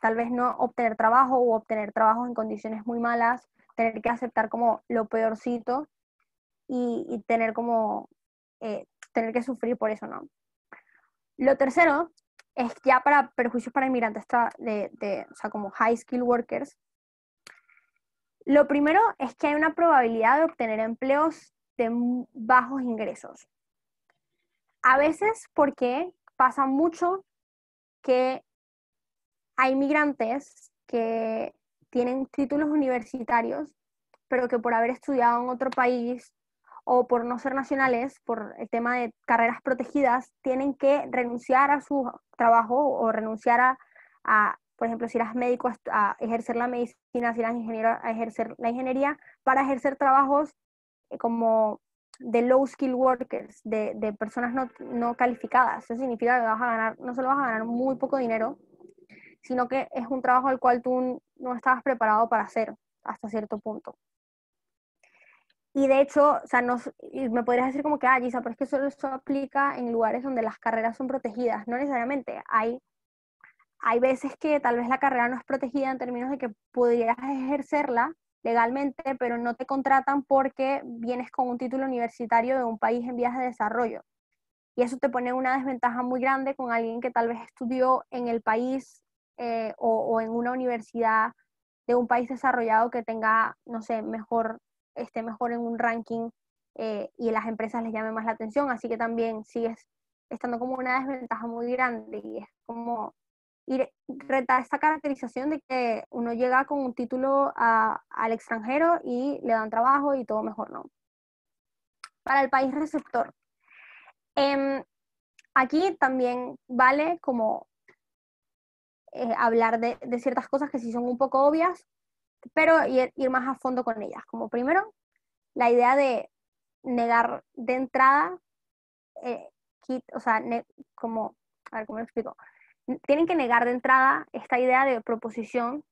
tal vez no obtener trabajo o obtener trabajos en condiciones muy malas, tener que aceptar como lo peorcito y tener como, tener que sufrir por eso, ¿no? Lo tercero es ya para perjuicios para inmigrantes o sea, como high skill workers. Lo primero es que hay una probabilidad de obtener empleos de bajos ingresos. A veces porque pasa mucho que hay migrantes que tienen títulos universitarios, pero que por haber estudiado en otro país o por no ser nacionales, por el tema de carreras protegidas, tienen que renunciar a su trabajo o renunciar por ejemplo, si eras médico, a ejercer la medicina, si eras ingeniero, a ejercer la ingeniería, para ejercer trabajos como de low skill workers, de personas no calificadas. Eso significa que no solo vas a ganar muy poco dinero, sino que es un trabajo al cual tú no estabas preparado para hacer hasta cierto punto. Y de hecho, o sea, me podrías decir como que, Gisa, pero es que solo eso aplica en lugares donde las carreras son protegidas. No necesariamente. Hay veces que tal vez la carrera no es protegida en términos de que podrías ejercerla legalmente, pero no te contratan porque vienes con un título universitario de un país en vías de desarrollo. Y eso te pone una desventaja muy grande con alguien que tal vez estudió en el país o en una universidad de un país desarrollado que tenga, no sé, esté mejor en un ranking y las empresas les llamen más la atención. Así que también sigues estando como una desventaja muy grande y es como retar esta caracterización de que uno llega con un título al extranjero y le dan trabajo y todo mejor, ¿no? Para el país receptor. Aquí también vale como hablar de ciertas cosas que sí son un poco obvias, pero ir más a fondo con ellas. Como primero, la idea de negar de entrada, o sea, a ver, ¿cómo lo explico? Tienen que negar de entrada esta idea de proposición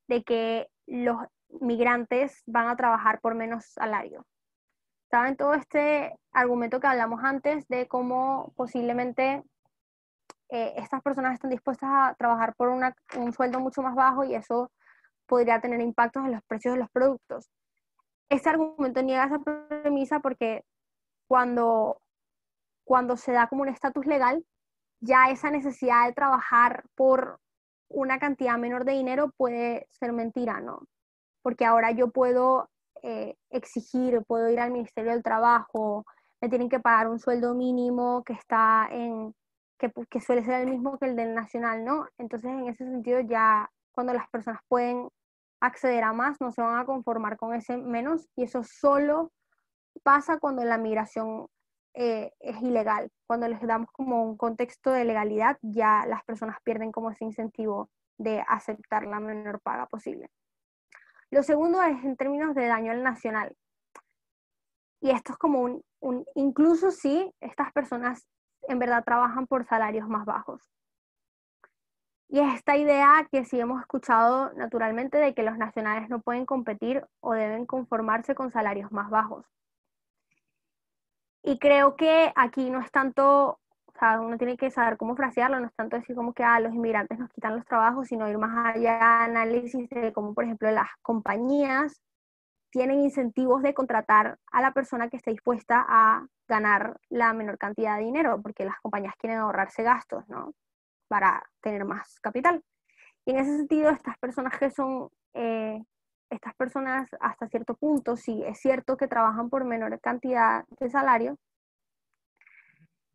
de que los migrantes van a trabajar por menos salario. ¿Saben? Todo este argumento que hablamos antes de cómo posiblemente estas personas están dispuestas a trabajar por un sueldo mucho más bajo y eso podría tener impactos en los precios de los productos. Este argumento niega esa premisa porque cuando se da como un estatus legal, ya esa necesidad de trabajar por una cantidad menor de dinero puede ser mentira, ¿no? Porque ahora yo puedo exigir, puedo ir al Ministerio del Trabajo, me tienen que pagar un sueldo mínimo que suele ser el mismo que el del nacional, ¿no? Entonces, en ese sentido, ya cuando las personas pueden acceder a más, no se van a conformar con ese menos, y eso solo pasa cuando la migración es ilegal. Cuando les damos como un contexto de legalidad, ya las personas pierden como ese incentivo de aceptar la menor paga posible. Lo segundo es en términos de daño al nacional. Y esto es como incluso si estas personas en verdad trabajan por salarios más bajos. Y es esta idea que sí hemos escuchado naturalmente de que los nacionales no pueden competir o deben conformarse con salarios más bajos. Y creo que aquí no es tanto, o sea, uno tiene que saber cómo frasearlo, no es tanto decir como que los inmigrantes nos quitan los trabajos, sino ir más allá, análisis de cómo, por ejemplo, las compañías tienen incentivos de contratar a la persona que esté dispuesta a ganar la menor cantidad de dinero, porque las compañías quieren ahorrarse gastos, ¿no? Para tener más capital. Y en ese sentido, estas personas que son, estas personas hasta cierto punto, sí es cierto que trabajan por menor cantidad de salario,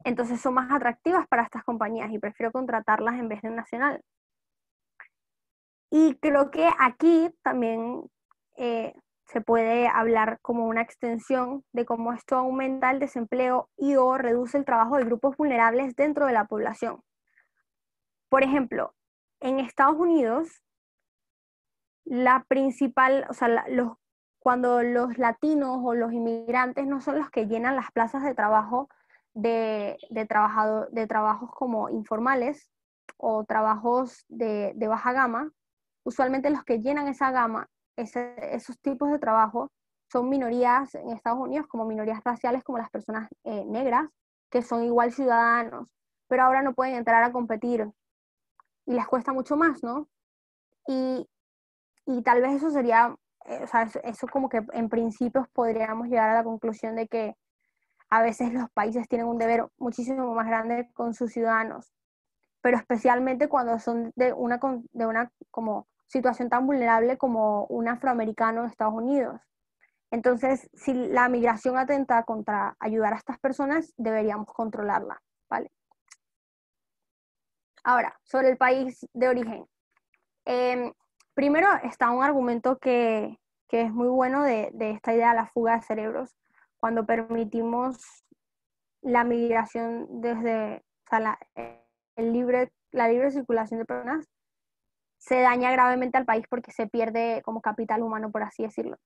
entonces son más atractivas para estas compañías y prefiero contratarlas en vez de un nacional. Y creo que aquí también se puede hablar como una extensión de cómo esto aumenta el desempleo y o reduce el trabajo de grupos vulnerables dentro de la población. Por ejemplo, en Estados Unidos, la principal, o sea, cuando los latinos o los inmigrantes no son los que llenan las plazas de trabajo de trabajos como informales o trabajos de baja gama, usualmente los que llenan esa gama, esos tipos de trabajo, son minorías en Estados Unidos, como minorías raciales, como las personas negras, que son igual ciudadanos, pero ahora no pueden entrar a competir y les cuesta mucho más, ¿no? Y tal vez eso sería, o sea, eso como que en principios podríamos llegar a la conclusión de que a veces los países tienen un deber muchísimo más grande con sus ciudadanos, pero especialmente cuando son de una como situación tan vulnerable como un afroamericano en Estados Unidos. Entonces, si la migración atenta contra ayudar a estas personas, deberíamos controlarla, ¿vale? Ahora, sobre el país de origen. Primero está un argumento que es muy bueno de esta idea de la fuga de cerebros, cuando permitimos la migración desde, o sea, la libre circulación de personas, se daña gravemente al país porque se pierde como capital humano, por así decirlo.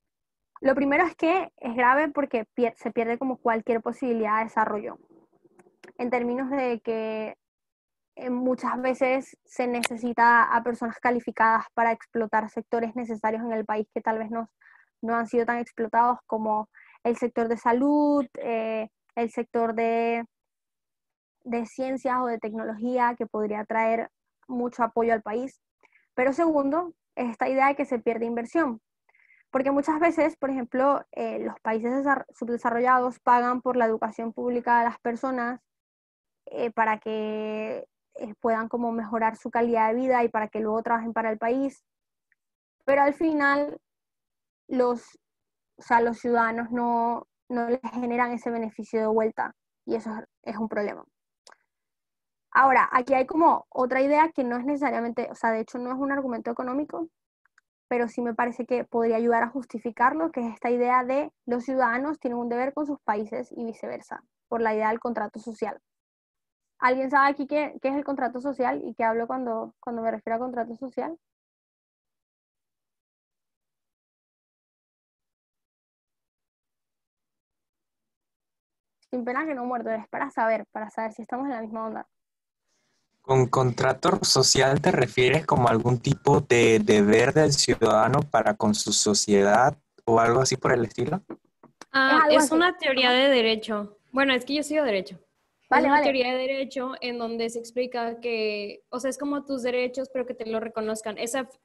Lo primero es que es grave porque se pierde como cualquier posibilidad de desarrollo, en términos de que muchas veces se necesita a personas calificadas para explotar sectores necesarios en el país que tal vez no han sido tan explotados, como el sector de salud, el sector de ciencias o de tecnología, que podría traer mucho apoyo al país. Pero segundo, es esta idea de que se pierde inversión. Porque muchas veces, por ejemplo, los países subdesarrollados pagan por la educación pública de las personas para que puedan como mejorar su calidad de vida y para que luego trabajen para el país. Pero al final los ciudadanos no les generan ese beneficio de vuelta y eso es un problema. Ahora, aquí hay como otra idea que no es necesariamente, o sea, de hecho no es un argumento económico, pero sí me parece que podría ayudar a justificarlo, que es esta idea de los ciudadanos tienen un deber con sus países y viceversa, por la idea del contrato social. ¿Alguien sabe aquí qué es el contrato social y qué hablo cuando me refiero a contrato social? Sin pena que no muerdo, es para saber si estamos en la misma onda. ¿Con contrato social te refieres como algún tipo de deber del ciudadano para con su sociedad o algo así por el estilo? algo Es así. una teoría de derecho. Bueno, es que yo estudio derecho. Es Vale, una vale. teoría de derecho en donde se explica que, o sea, es como tus derechos, pero que te lo reconozcan.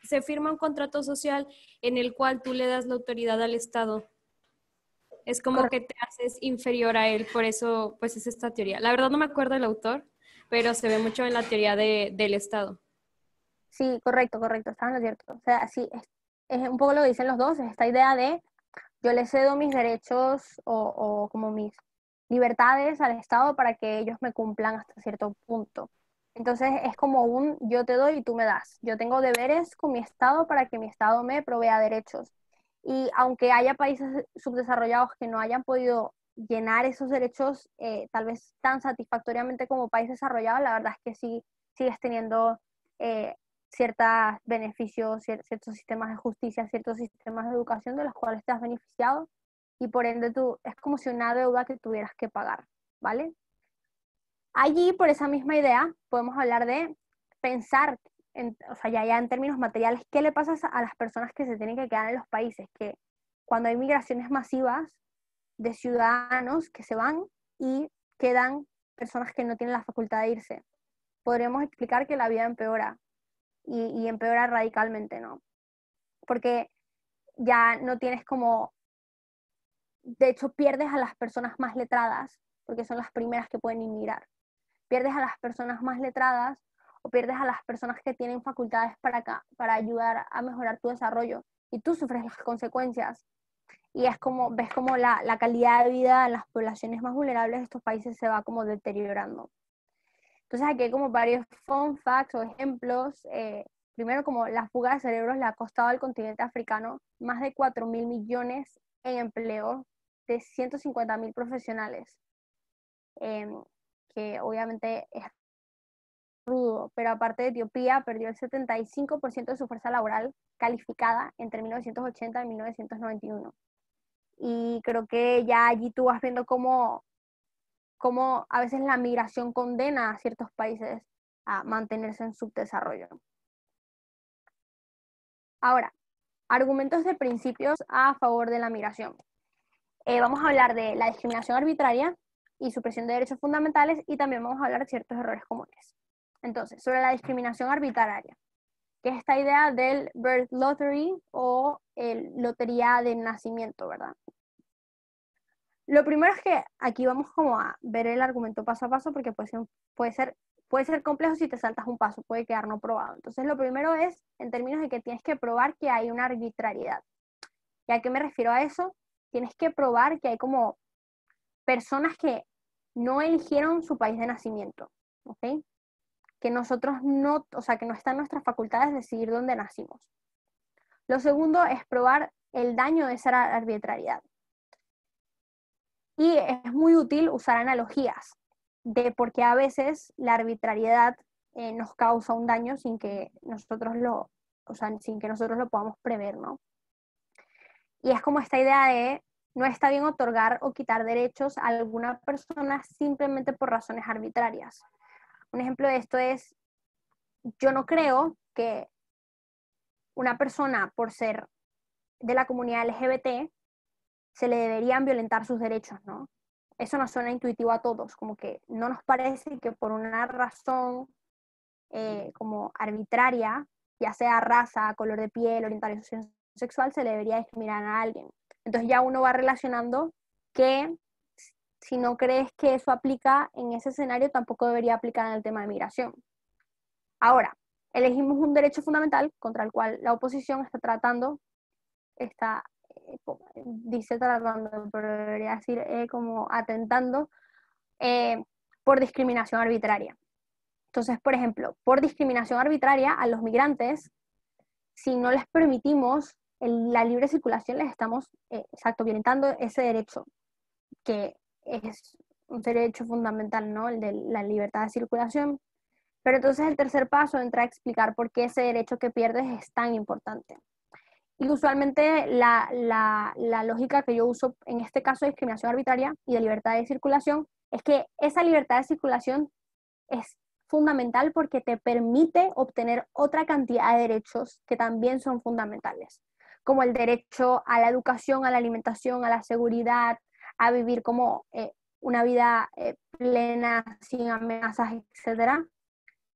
Se firma un contrato social en el cual tú le das la autoridad al Estado. Es como que te haces inferior a él, por eso, pues es esta teoría. La verdad no me acuerdo del autor, pero se ve mucho en la teoría del Estado. Sí, correcto, estás en lo cierto. O sea, sí, es un poco lo que dicen los dos, es esta idea de yo le cedo mis derechos o como mis libertades al Estado para que ellos me cumplan hasta cierto punto. Entonces es como un yo te doy y tú me das. Yo tengo deberes con mi Estado para que mi Estado me provea derechos. Y aunque haya países subdesarrollados que no hayan podido llenar esos derechos tal vez tan satisfactoriamente como países desarrollados, la verdad es que sí sigues teniendo eh, ciertos beneficios, ciertos sistemas de justicia, ciertos sistemas de educación de los cuales te has beneficiado y por ende tú, es como si una deuda que tuvieras que pagar, ¿vale? Allí, por esa misma idea, podemos hablar de pensar, o sea, ya en términos materiales, ¿qué le pasa a las personas que se tienen que quedar en los países? Que cuando hay migraciones masivas de ciudadanos que se van y quedan personas que no tienen la facultad de irse, podríamos explicar que la vida empeora y empeora radicalmente, ¿no? Porque ya no tienes como, de hecho pierdes a las personas más letradas, porque son las primeras que pueden inmigrar. Pierdes a las personas más letradas o pierdes a las personas que tienen facultades para ayudar a mejorar tu desarrollo y tú sufres las consecuencias. Y es como, ves como la calidad de vida en las poblaciones más vulnerables de estos países se va como deteriorando. Entonces aquí hay como varios fun facts o ejemplos. Primero, como la fuga de cerebros le ha costado al continente africano más de 4.000 millones en empleo de 150.000 profesionales, que obviamente es rudo, pero aparte de Etiopía perdió el 75% de su fuerza laboral calificada entre 1980 y 1991. Y creo que ya allí tú vas viendo cómo a veces la migración condena a ciertos países a mantenerse en subdesarrollo. Ahora, argumentos de principios a favor de la migración. Vamos a hablar de la discriminación arbitraria y supresión de derechos fundamentales y también vamos a hablar de ciertos errores comunes. Entonces, sobre la discriminación arbitraria, que es esta idea del birth lottery o lotería de nacimiento, ¿verdad? Lo primero es que aquí vamos como a ver el argumento paso a paso porque puede ser complejo si te saltas un paso, puede quedar no probado. Entonces lo primero es en términos de que tienes que probar que hay una arbitrariedad. ¿Y a qué me refiero a eso? Tienes que probar que hay como personas que no eligieron su país de nacimiento, ¿ok? Que nosotros no, o sea, que no está en nuestras facultades decidir dónde nacimos. Lo segundo es probar el daño de esa arbitrariedad. Y es muy útil usar analogías de por qué a veces la arbitrariedad nos causa un daño sin que nosotros sin que nosotros lo podamos prever, ¿no? Y es como esta idea de no está bien otorgar o quitar derechos a alguna persona simplemente por razones arbitrarias. Un ejemplo de esto es, yo no creo que una persona por ser de la comunidad LGBT se le deberían violentar sus derechos, ¿no? Eso nos suena intuitivo a todos, como que no nos parece que por una razón como arbitraria, ya sea raza, color de piel, orientación sexual, se le debería discriminar a alguien. Entonces ya uno va relacionando que si no crees que eso aplica en ese escenario, tampoco debería aplicar en el tema de migración. Ahora, elegimos un derecho fundamental contra el cual la oposición está tratando, dice tratando, pero debería decir como atentando por discriminación arbitraria. Entonces, por ejemplo, por discriminación arbitraria a los migrantes, si no les permitimos la libre circulación, les estamos, violentando ese derecho, que es un derecho fundamental, ¿no? El de la libertad de circulación. Pero entonces el tercer paso entra a explicar por qué ese derecho que pierdes es tan importante. Y usualmente la lógica que yo uso en este caso de discriminación arbitraria y de libertad de circulación es que esa libertad de circulación es fundamental porque te permite obtener otra cantidad de derechos que también son fundamentales. como el derecho a la educación, a la alimentación, a la seguridad, a vivir como una vida plena, sin amenazas, etcétera.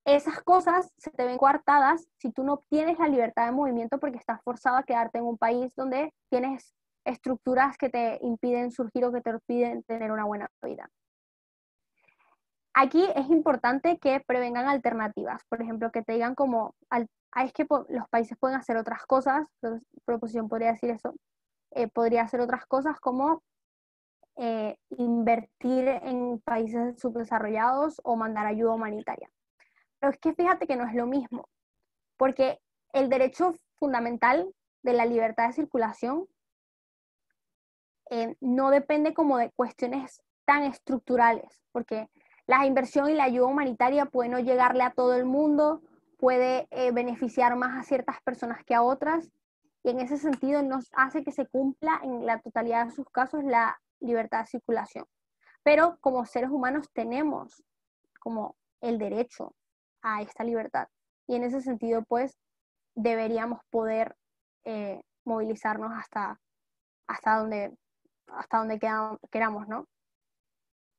Esas cosas se te ven coartadas si tú no obtienes la libertad de movimiento porque estás forzado a quedarte en un país donde tienes estructuras que te impiden surgir o que te impiden tener una buena vida. Aquí es importante que prevengan alternativas, por ejemplo, que te digan como, es que los países pueden hacer otras cosas, la proposición podría decir eso, podría hacer otras cosas como invertir en países subdesarrollados o mandar ayuda humanitaria. Pero es que fíjate que no es lo mismo, porque el derecho fundamental de la libertad de circulación no depende como de cuestiones tan estructurales, porque la inversión y la ayuda humanitaria puede no llegarle a todo el mundo, puede beneficiar más a ciertas personas que a otras, y en ese sentido nos hace que se cumpla en la totalidad de sus casos la libertad de circulación. Pero como seres humanos tenemos como el derecho a esta libertad, y en ese sentido pues deberíamos poder movilizarnos hasta donde queramos, ¿no?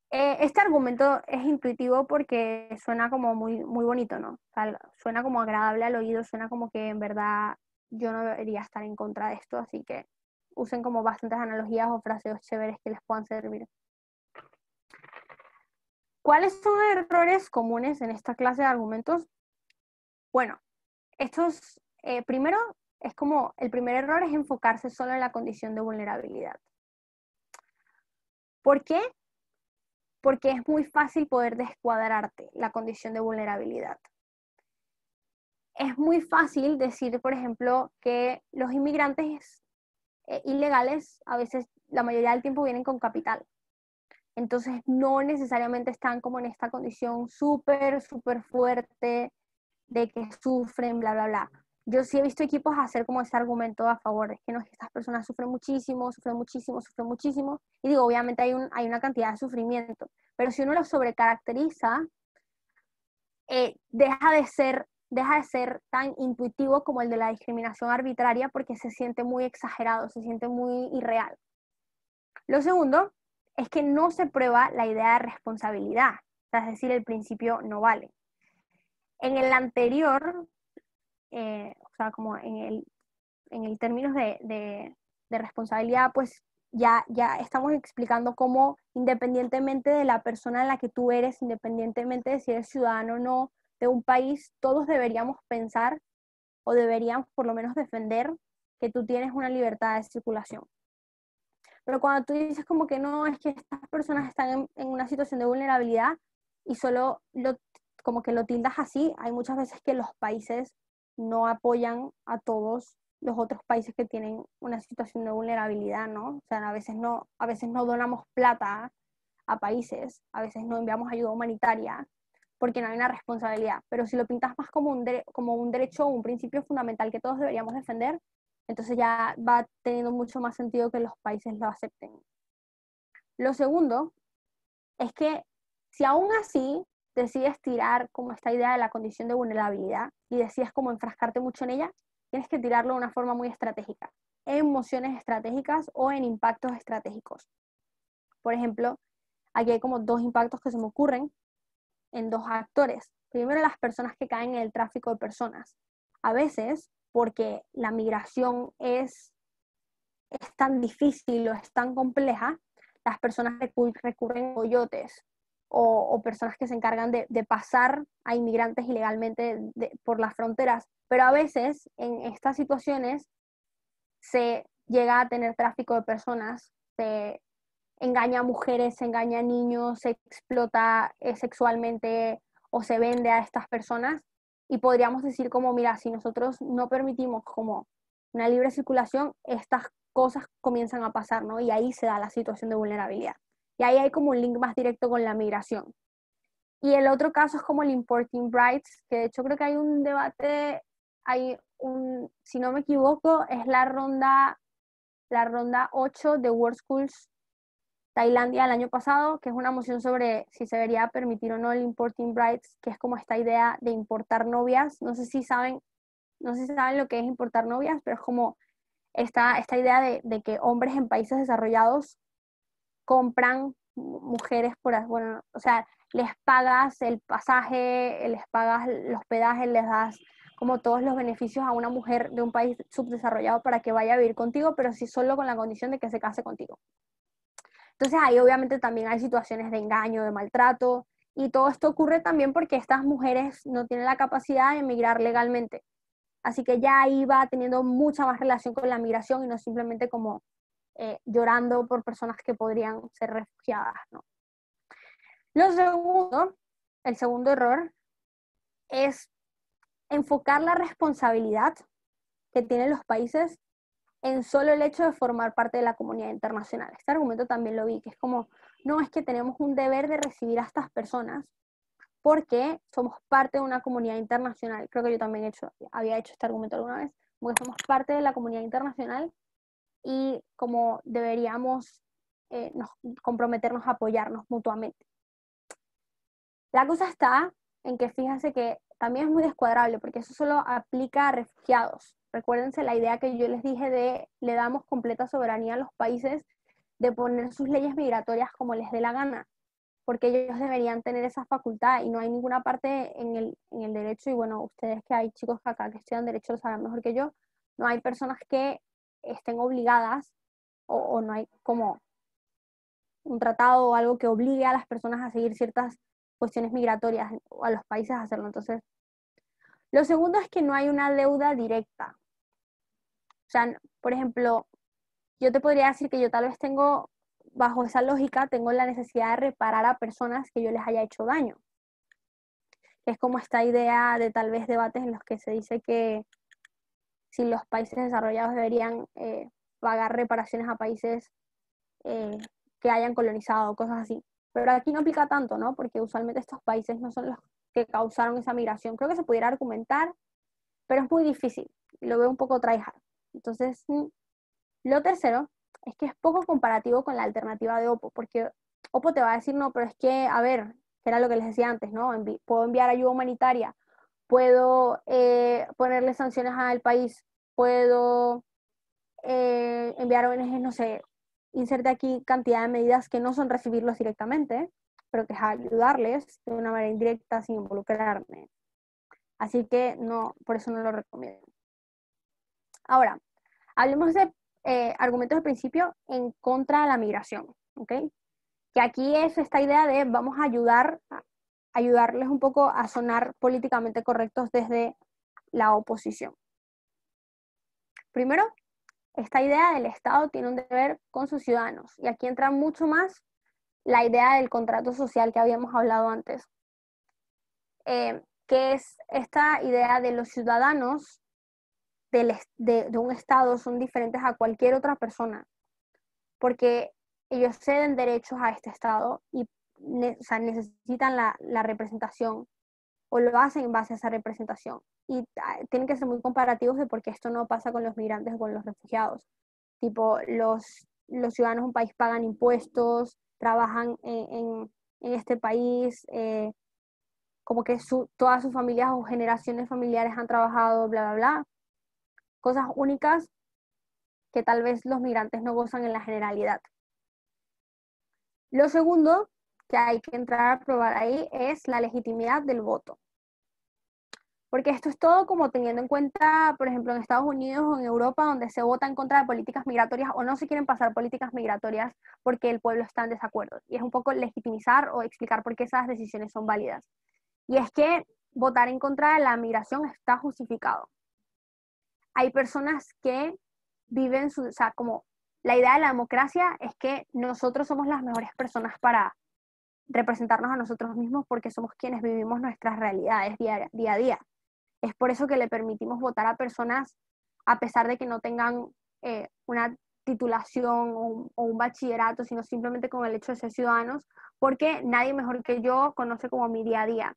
Este argumento es intuitivo porque suena como muy, muy bonito, ¿no? O sea, suena como agradable al oído, suena como que en verdad yo no debería estar en contra de esto, así que usen como bastantes analogías o fraseos chéveres que les puedan servir. ¿Cuáles son errores comunes en esta clase de argumentos? Bueno, estos, primero, es como, el primer error es enfocarse solo en la condición de vulnerabilidad. ¿Por qué? Porque es muy fácil poder descuadrarte la condición de vulnerabilidad. Es muy fácil decir, por ejemplo, que los inmigrantes ilegales a veces, la mayoría del tiempo vienen con capital. Entonces no necesariamente están como en esta condición súper, súper fuerte de que sufren, bla, bla, bla. Yo sí he visto equipos hacer como ese argumento a favor, es que no, es que estas personas sufren muchísimo, sufren muchísimo, sufren muchísimo, y digo, obviamente hay una cantidad de sufrimiento, pero si uno lo sobrecaracteriza, deja de ser tan intuitivo como el de la discriminación arbitraria porque se siente muy exagerado, se siente muy irreal. Lo segundo es que no se prueba la idea de responsabilidad, es decir, el principio no vale. En el anterior, o sea, como en el términos de responsabilidad, pues ya estamos explicando cómo independientemente de la persona en la que tú eres, independientemente de si eres ciudadano o no de un país, todos deberíamos pensar o deberíamos por lo menos defender que tú tienes una libertad de circulación. Pero cuando tú dices como que no, es que estas personas están en una situación de vulnerabilidad y solo como que lo tildas así, hay muchas veces que los países no apoyan a todos los otros países que tienen una situación de vulnerabilidad, ¿no? O sea, a veces no donamos plata a países, a veces no enviamos ayuda humanitaria porque no hay una responsabilidad. Pero si lo pintas más como un derecho o un principio fundamental que todos deberíamos defender, entonces ya va teniendo mucho más sentido que los países lo acepten. Lo segundo es que si aún así decides tirar como esta idea de la condición de vulnerabilidad y decides como enfrascarte mucho en ella, tienes que tirarlo de una forma muy estratégica, en emociones estratégicas o en impactos estratégicos. Por ejemplo, aquí hay como dos impactos que se me ocurren en dos actores. Primero, las personas que caen en el tráfico de personas. A veces, porque la migración es tan difícil o es tan compleja, las personas recurren a coyotes o personas que se encargan de pasar a inmigrantes ilegalmente por las fronteras. Pero a veces en estas situaciones se llega a tener tráfico de personas, se engaña a mujeres, se engaña a niños, se explota sexualmente o se vende a estas personas. Y podríamos decir como, mira, si nosotros no permitimos como una libre circulación, estas cosas comienzan a pasar, ¿no? Y ahí se da la situación de vulnerabilidad. Y ahí hay como un link más directo con la migración. Y el otro caso es como el importing brides, que de hecho creo que hay un debate, si no me equivoco, es la ronda 8 de World Schools Tailandia el año pasado, que es una moción sobre si se debería permitir o no el importing brides, que es como esta idea de importar novias. No sé si saben lo que es importar novias, pero es como esta idea de que hombres en países desarrollados compran mujeres bueno, o sea, les pagas el pasaje, les pagas el hospedaje, les das como todos los beneficios a una mujer de un país subdesarrollado para que vaya a vivir contigo, pero sí solo con la condición de que se case contigo. Entonces ahí obviamente también hay situaciones de engaño, de maltrato, y todo esto ocurre también porque estas mujeres no tienen la capacidad de emigrar legalmente. Así que ya ahí va teniendo mucha más relación con la migración y no simplemente como llorando por personas que podrían ser refugiadas, ¿no? El segundo error es enfocar la responsabilidad que tienen los países en solo el hecho de formar parte de la comunidad internacional. Este argumento también lo vi, que es como, no, es que tenemos un deber de recibir a estas personas porque somos parte de una comunidad internacional. Creo que yo también había hecho este argumento alguna vez, porque somos parte de la comunidad internacional y como deberíamos comprometernos a apoyarnos mutuamente. La cosa está en que fíjense que también es muy descuadrable, porque eso solo aplica a refugiados. Recuérdense la idea que yo les dije de le damos completa soberanía a los países de poner sus leyes migratorias como les dé la gana, porque ellos deberían tener esa facultad y no hay ninguna parte en el derecho, y bueno, ustedes que hay chicos acá que estudian derecho lo saben mejor que yo, no hay personas que estén obligadas o no hay como un tratado o algo que obligue a las personas a seguir ciertas cuestiones migratorias o a los países a hacerlo. Entonces, lo segundo es que no hay una deuda directa. O sea, por ejemplo, yo te podría decir que yo tal vez tengo, bajo esa lógica, tengo la necesidad de reparar a personas que yo les haya hecho daño. Es como esta idea de tal vez debates en los que se dice que si los países desarrollados deberían pagar reparaciones a países que hayan colonizado, cosas así. Pero aquí no aplica tanto, ¿no? Porque usualmente estos países no son los que causaron esa migración. Creo que se pudiera argumentar, pero es muy difícil. Lo veo un poco tryhard. Entonces, lo tercero es que es poco comparativo con la alternativa de Oppo, porque Oppo te va a decir, no, pero es que, a ver, que era lo que les decía antes, ¿no? Puedo enviar ayuda humanitaria, puedo ponerle sanciones al país, puedo enviar ONGs, no sé, inserte aquí cantidad de medidas que no son recibirlos directamente, pero que es ayudarles de una manera indirecta sin involucrarme. Así que no, por eso no lo recomiendo. Ahora, hablemos de argumentos de principio en contra de la migración, ¿ok? Que aquí es esta idea de vamos a ayudarles un poco a sonar políticamente correctos desde la oposición. Primero, esta idea del Estado tiene un deber con sus ciudadanos, y aquí entra mucho más la idea del contrato social que habíamos hablado antes, que es esta idea de los ciudadanos de un Estado son diferentes a cualquier otra persona, porque ellos ceden derechos a este Estado y o sea, necesitan la representación, o lo hacen en base a esa representación. Y tienen que ser muy comparativos de por qué esto no pasa con los migrantes o con los refugiados. Tipo, los ciudadanos de un país pagan impuestos, trabajan en este país, como que todas sus familias o generaciones familiares han trabajado, bla, bla, bla. Cosas únicas que tal vez los migrantes no gozan en la generalidad. Lo segundo que hay que entrar a probar ahí es la legitimidad del voto. Porque esto es todo como teniendo en cuenta, por ejemplo, en Estados Unidos o en Europa, donde se vota en contra de políticas migratorias o no se quieren pasar políticas migratorias porque el pueblo está en desacuerdo. Y es un poco legitimizar o explicar por qué esas decisiones son válidas. Y es que votar en contra de la migración está justificado. Hay personas que viven o sea, como la idea de la democracia es que nosotros somos las mejores personas para representarnos a nosotros mismos porque somos quienes vivimos nuestras realidades día a día. Es por eso que le permitimos votar a personas a pesar de que no tengan una titulación o un bachillerato, sino simplemente con el hecho de ser ciudadanos, porque nadie mejor que yo conoce como mi día a día.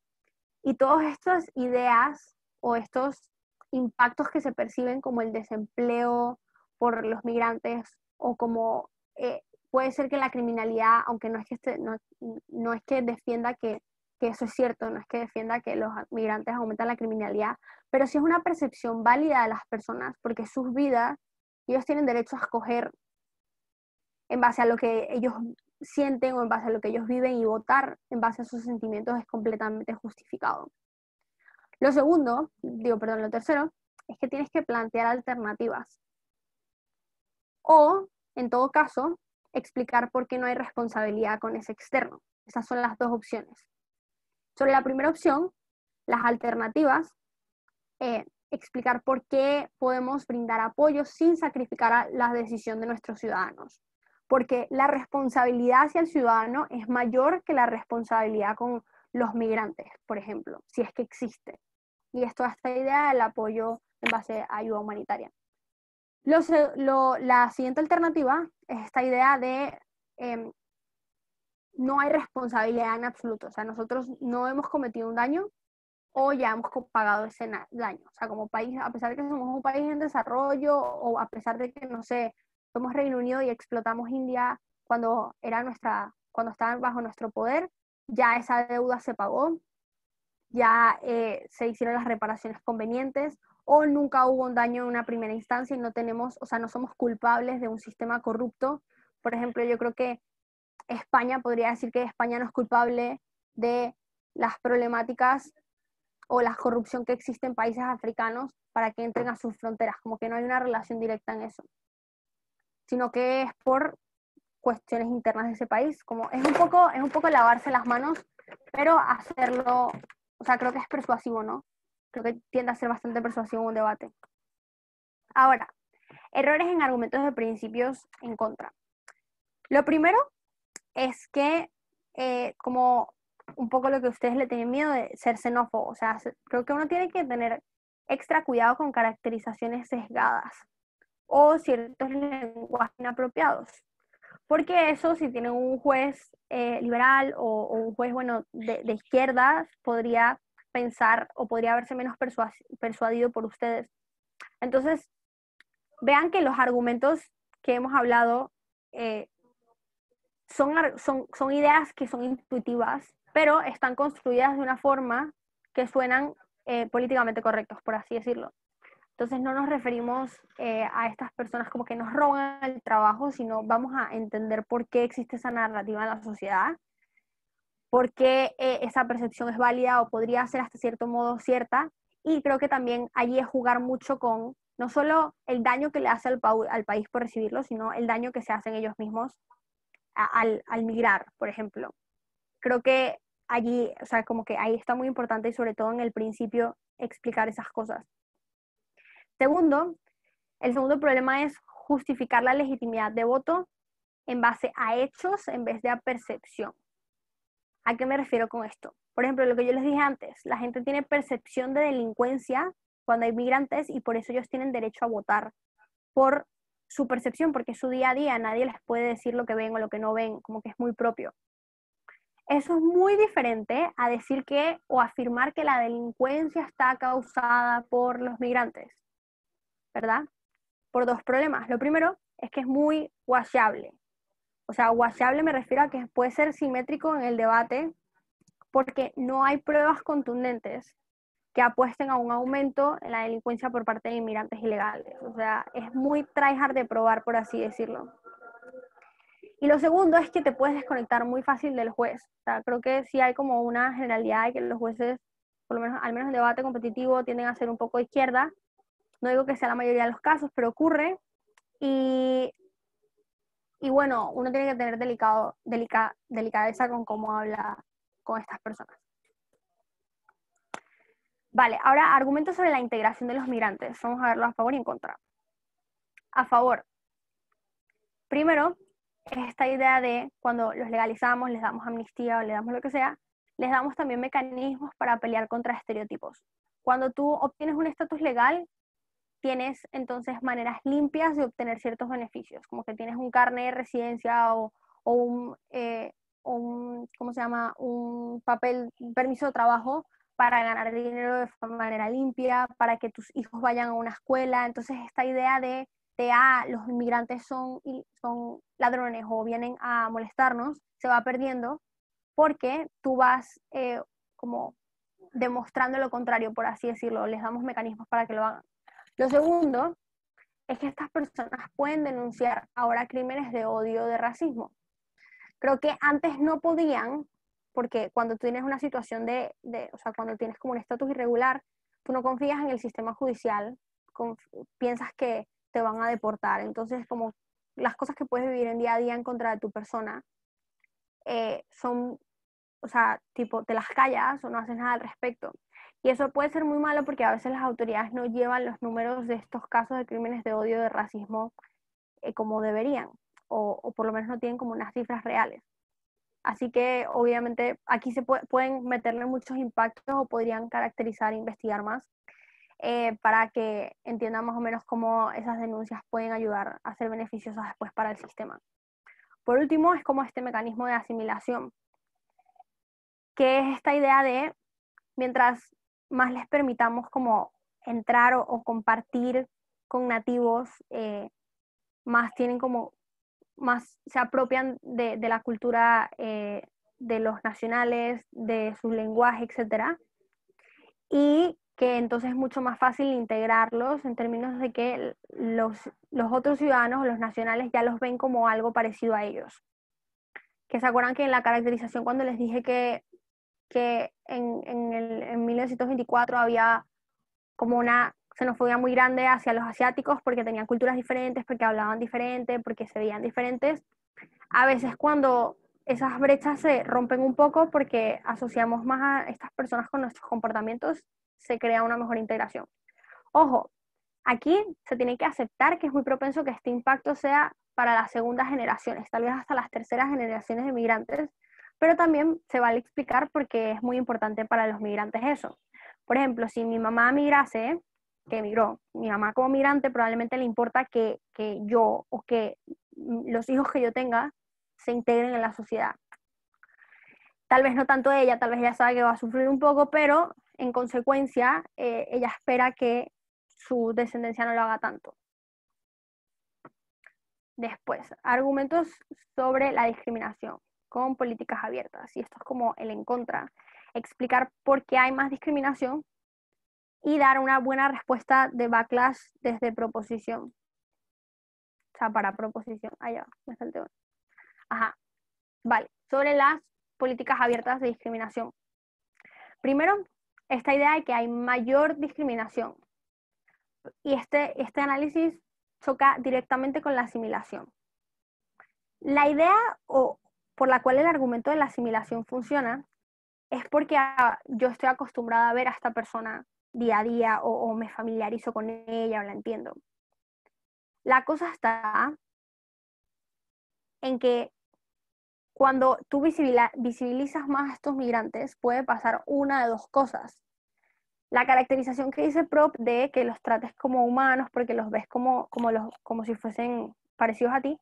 Y todas estas ideas o estos impactos que se perciben como el desempleo por los migrantes o como puede ser que la criminalidad, aunque no es que defienda que eso es cierto, no es que defienda que los migrantes aumentan la criminalidad, pero sí es una percepción válida de las personas porque sus vidas Ellos tienen derecho a escoger en base a lo que ellos sienten o en base a lo que ellos viven, y votar en base a sus sentimientos es completamente justificado. Lo tercero, es que tienes que plantear alternativas. O, en todo caso, explicar por qué no hay responsabilidad con ese externo. Esas son las dos opciones. Sobre la primera opción, las alternativas, explicar por qué podemos brindar apoyo sin sacrificar la decisión de nuestros ciudadanos. Porque la responsabilidad hacia el ciudadano es mayor que la responsabilidad con los migrantes, por ejemplo, si es que existe. Y esto es esta idea del apoyo en base a ayuda humanitaria. La siguiente alternativa es esta idea de no hay responsabilidad en absoluto. O sea, nosotros no hemos cometido un daño o ya hemos pagado ese daño. O sea, como país, a pesar de que somos un país en desarrollo, o a pesar de que, no sé, somos Reino Unido y explotamos India cuando estaban bajo nuestro poder, ya esa deuda se pagó, ya se hicieron las reparaciones convenientes, o nunca hubo un daño en una primera instancia y no somos culpables de un sistema corrupto. Por ejemplo, yo creo que podría decir que España no es culpable de las problemáticas o la corrupción que existe en países africanos para que entren a sus fronteras, como que no hay una relación directa en eso, sino que es por cuestiones internas de ese país, como es un poco lavarse las manos, pero hacerlo, o sea, creo que es persuasivo, ¿no? Creo que tiende a ser bastante persuasivo un debate. Ahora, errores en argumentos de principios en contra. Lo primero es que, como un poco lo que ustedes le tienen miedo de ser xenófobo, o sea, creo que uno tiene que tener extra cuidado con caracterizaciones sesgadas o ciertos lenguajes inapropiados, porque eso, si tienen un juez liberal o un juez, bueno, de izquierda, podría pensar o podría verse menos persuadido por ustedes. Entonces, vean que los argumentos que hemos hablado son ideas que son intuitivas, pero están construidas de una forma que suenan políticamente correctos, por así decirlo. Entonces no nos referimos a estas personas como que nos roban el trabajo, sino vamos a entender por qué existe esa narrativa en la sociedad, por qué esa percepción es válida o podría ser hasta cierto modo cierta, y creo que también allí es jugar mucho con no solo el daño que le hace al país por recibirlo, sino el daño que se hacen ellos mismos al migrar, por ejemplo. Creo que allí, o sea, como que ahí está muy importante, y sobre todo en el principio, explicar esas cosas. El segundo problema es justificar la legitimidad de voto en base a hechos en vez de a percepción. ¿A qué me refiero con esto? Por ejemplo, lo que yo les dije antes, la gente tiene percepción de delincuencia cuando hay migrantes, y por eso ellos tienen derecho a votar por su percepción, porque es su día a día, nadie les puede decir lo que ven o lo que no ven, como que es muy propio. Eso es muy diferente a decir o afirmar que la delincuencia está causada por los migrantes, ¿verdad? Por dos problemas. Lo primero es que es muy washable. O sea, washable me refiero a que puede ser simétrico en el debate porque no hay pruebas contundentes que apuesten a un aumento en la delincuencia por parte de inmigrantes ilegales. O sea, es muy tryhard de probar, por así decirlo. Y lo segundo es que te puedes desconectar muy fácil del juez. O sea, creo que sí hay como una generalidad de que los jueces, por lo menos, al menos en debate competitivo, tienden a ser un poco de izquierda. No digo que sea la mayoría de los casos, pero ocurre. Y bueno, uno tiene que tener delicadeza con cómo habla con estas personas. Vale, ahora argumentos sobre la integración de los migrantes. Vamos a verlo a favor y en contra. A favor. Primero, es esta idea de cuando los legalizamos, les damos amnistía o les damos lo que sea, les damos también mecanismos para pelear contra estereotipos. Cuando tú obtienes un estatus legal, tienes entonces maneras limpias de obtener ciertos beneficios, como que tienes un carnet de residencia o un ¿cómo se llama? Un permiso de trabajo para ganar dinero de manera limpia, para que tus hijos vayan a una escuela. Entonces esta idea de los inmigrantes son ladrones o vienen a molestarnos, se va perdiendo porque tú vas como demostrando lo contrario, por así decirlo, les damos mecanismos para que lo hagan. Lo segundo es que estas personas pueden denunciar ahora crímenes de odio, de racismo. Creo que antes no podían, porque cuando tú tienes una situación o sea, cuando tienes como un estatus irregular, tú no confías en el sistema judicial, piensas que te van a deportar. Entonces, como las cosas que puedes vivir en día a día en contra de tu persona son, o sea, tipo, te las callas o no haces nada al respecto. Y eso puede ser muy malo porque a veces las autoridades no llevan los números de estos casos de crímenes de odio, de racismo, como deberían, o por lo menos no tienen como unas cifras reales. Así que obviamente aquí se pueden meterle muchos impactos o podrían caracterizar e investigar más para que entiendan más o menos cómo esas denuncias pueden ayudar a ser beneficiosas después para el sistema. Por último, es como este mecanismo de asimilación, que es esta idea de mientras más les permitamos como entrar o compartir con nativos, más tienen como, más se apropian de la cultura de los nacionales, de su lenguaje, etc. Y que entonces es mucho más fácil integrarlos en términos de que los otros ciudadanos o los nacionales ya los ven como algo parecido a ellos. Que se acuerdan que en la caracterización cuando les dije que en 1924 había como una xenofobia muy grande hacia los asiáticos porque tenían culturas diferentes, porque hablaban diferente, porque se veían diferentes. A veces cuando esas brechas se rompen un poco porque asociamos más a estas personas con nuestros comportamientos, se crea una mejor integración. Ojo, aquí se tiene que aceptar que es muy propenso que este impacto sea para las segundas generaciones, tal vez hasta las terceras generaciones de migrantes, pero también se vale explicar por qué es muy importante para los migrantes eso. Por ejemplo, si mi mamá migrase, que emigró, mi mamá como migrante probablemente le importa que yo o que los hijos que yo tenga se integren en la sociedad. Tal vez no tanto ella, tal vez ella sabe que va a sufrir un poco, pero en consecuencia ella espera que su descendencia no lo haga tanto. Después, argumentos sobre la discriminación con políticas abiertas. Y esto es como el en contra. Explicar por qué hay más discriminación y dar una buena respuesta de backlash desde proposición. O sea, para proposición. Allá, me salté uno. Ajá. Vale. Sobre las políticas abiertas de discriminación. Primero, esta idea de que hay mayor discriminación. Y este análisis choca directamente con la asimilación. La idea por la cual el argumento de la asimilación funciona es porque yo estoy acostumbrada a ver a esta persona día a día o me familiarizo con ella o la entiendo. La cosa está en que cuando tú visibilizas más a estos migrantes puede pasar una de dos cosas. La caracterización que dice Prop de que los trates como humanos porque los ves como si fuesen parecidos a ti,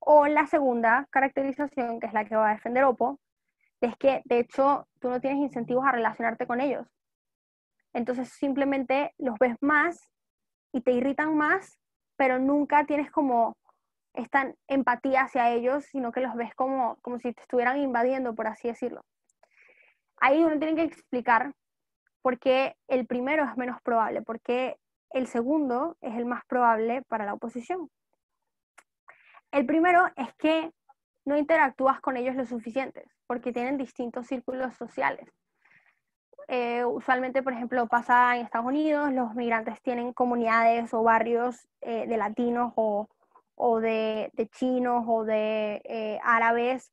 o la segunda caracterización, que es la que va a defender Oppo, es que de hecho tú no tienes incentivos a relacionarte con ellos. Entonces simplemente los ves más y te irritan más, pero nunca tienes como esta empatía hacia ellos, sino que los ves como si te estuvieran invadiendo, por así decirlo. Ahí uno tiene que explicar por qué el primero es menos probable, porque el segundo es el más probable para la oposición. El primero es que no interactúas con ellos lo suficiente, porque tienen distintos círculos sociales. Usualmente, por ejemplo, pasa en Estados Unidos, los migrantes tienen comunidades o barrios de latinos o de chinos o de árabes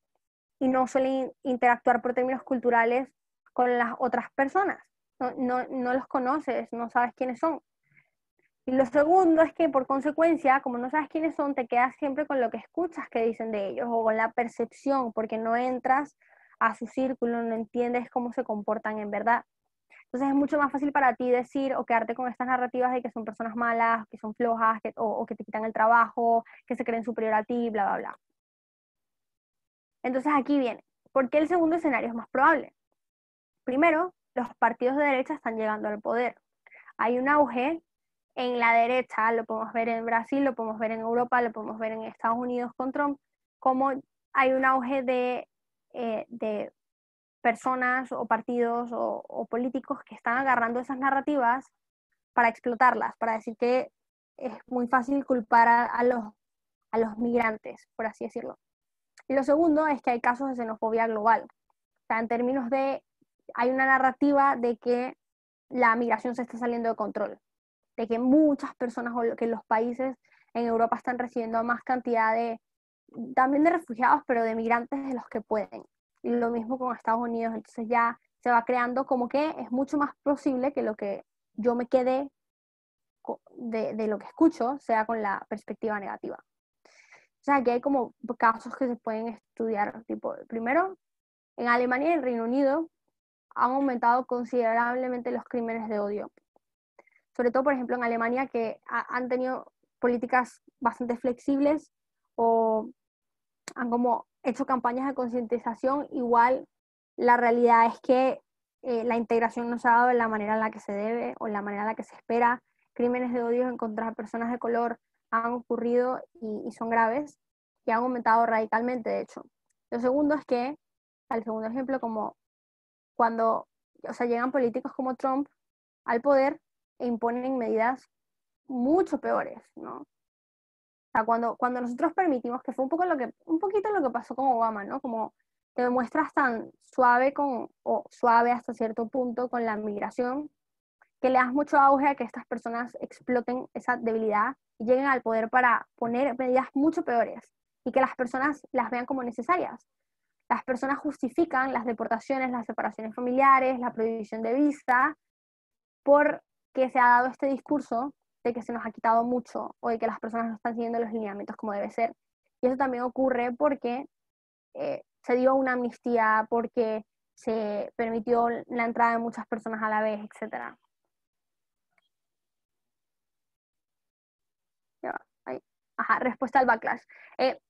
y no suelen interactuar por términos culturales con las otras personas. No los conoces, no sabes quiénes son. Y lo segundo es que por consecuencia, como no sabes quiénes son, te quedas siempre con lo que escuchas que dicen de ellos o con la percepción, porque no entras a su círculo, no entiendes cómo se comportan en verdad. Entonces es mucho más fácil para ti decir o quedarte con estas narrativas de que son personas malas, que son flojas, o que te quitan el trabajo, que se creen superior a ti, bla, bla, bla. Entonces aquí viene, ¿por qué el segundo escenario es más probable? Primero, los partidos de derecha están llegando al poder. Hay un auge en la derecha, lo podemos ver en Brasil, lo podemos ver en Europa, lo podemos ver en Estados Unidos con Trump, como hay un auge de personas o partidos o políticos que están agarrando esas narrativas para explotarlas, para decir que es muy fácil culpar a los migrantes, por así decirlo. Y lo segundo es que hay casos de xenofobia global. O sea, en términos de, hay una narrativa de que la migración se está saliendo de control, de que muchas personas o que los países en Europa están recibiendo más cantidad también de refugiados, pero de migrantes de los que pueden. Y lo mismo con Estados Unidos, entonces ya se va creando como que es mucho más posible que lo que yo me quede de lo que escucho sea con la perspectiva negativa. O sea, aquí hay como casos que se pueden estudiar, tipo, primero, en Alemania y el Reino Unido han aumentado considerablemente los crímenes de odio. Sobre todo, por ejemplo, en Alemania, que han tenido políticas bastante flexibles o han como hecho campañas de concientización. Igual la realidad es que la integración no se ha dado de la manera en la que se debe o en la manera en la que se espera. Crímenes de odio en contra de personas de color han ocurrido y son graves y han aumentado radicalmente, de hecho. Lo segundo es que, el segundo ejemplo, como cuando, o sea, llegan políticos como Trump al poder e imponen medidas mucho peores, ¿no? O sea, cuando nosotros permitimos, que fue un poquito lo que pasó con Obama, ¿no? Como te muestras tan suave o suave hasta cierto punto con la migración, que le das mucho auge a que estas personas exploten esa debilidad y lleguen al poder para poner medidas mucho peores y que las personas las vean como necesarias. Las personas justifican las deportaciones, las separaciones familiares, la prohibición de visa, porque se ha dado este discurso de que se nos ha quitado mucho o de que las personas no están siguiendo los lineamientos como debe ser. Y eso también ocurre porque se dio una amnistía, porque se permitió la entrada de muchas personas a la vez, etc. Ajá, respuesta al backlash.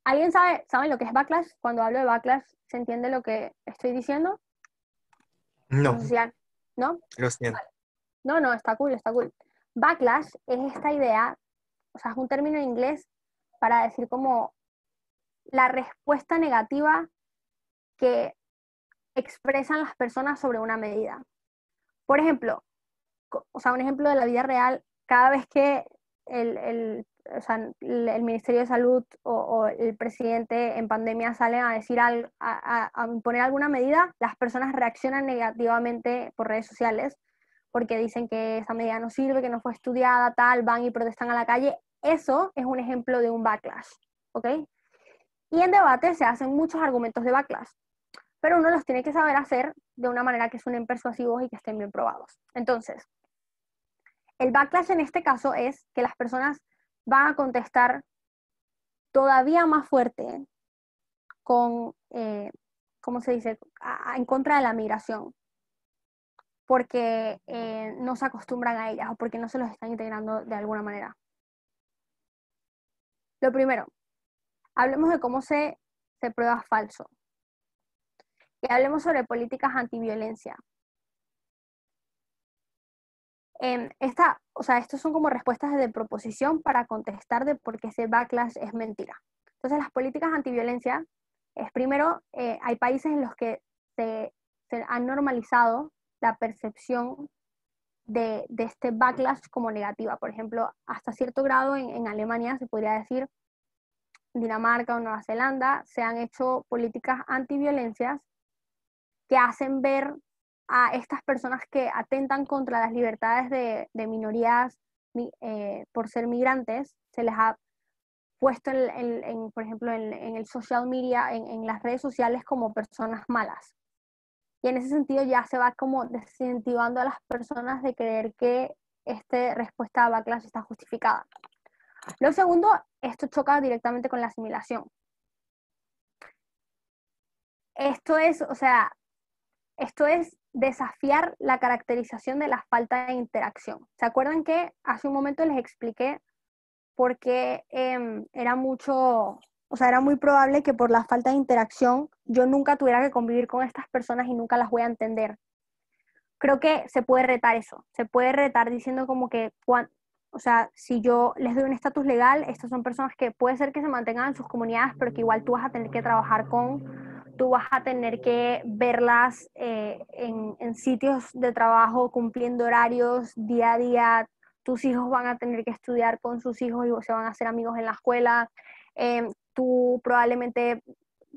¿Alguien sabe lo que es backlash? Cuando hablo de backlash, ¿se entiende lo que estoy diciendo? No, No sé si ¿no? lo siento. No, está cool, está cool. Backlash es esta idea, o sea, es un término en inglés para decir como la respuesta negativa que expresan las personas sobre una medida. Por ejemplo, o sea, un ejemplo de la vida real, cada vez que o sea, el Ministerio de Salud o el presidente en pandemia salen a decir a imponer alguna medida, las personas reaccionan negativamente por redes sociales porque dicen que esa medida no sirve, que no fue estudiada, tal, van y protestan a la calle. Eso es un ejemplo de un backlash, ¿ok? Y en debate se hacen muchos argumentos de backlash, pero uno los tiene que saber hacer de una manera que suenen persuasivos y que estén bien probados. Entonces, el backlash en este caso es que las personas van a contestar todavía más fuerte con, ¿cómo se dice?, en contra de la migración, porque no se acostumbran a ellas o porque no se los están integrando de alguna manera. Lo primero, hablemos de cómo se prueba falso. Y hablemos sobre políticas antiviolencia. O sea, estos son como respuestas de proposición para contestar de por qué ese backlash es mentira. Entonces, las políticas antiviolencia es primero, hay países en los que se han normalizado la percepción de este backlash como negativa. Por ejemplo, hasta cierto grado en Alemania, se podría decir, Dinamarca o Nueva Zelanda, se han hecho políticas antiviolencias que hacen ver a estas personas que atentan contra las libertades de minorías por ser migrantes, se les ha puesto, por ejemplo, en el social media, en las redes sociales como personas malas. Y en ese sentido ya se va como desincentivando a las personas de creer que esta respuesta a backlash está justificada. Lo segundo, esto choca directamente con la asimilación. Esto es desafiar la caracterización de la falta de interacción. ¿Se acuerdan que hace un momento les expliqué por qué era muy probable que por la falta de interacción yo nunca tuviera que convivir con estas personas y nunca las voy a entender? Creo que se puede retar eso, se puede retar diciendo como que, o sea, si yo les doy un estatus legal, estas son personas que puede ser que se mantengan en sus comunidades, pero que igual tú vas a tener que trabajar tú vas a tener que verlas en sitios de trabajo, cumpliendo horarios día a día, tus hijos van a tener que estudiar con sus hijos y se van a hacer amigos en la escuela, tú probablemente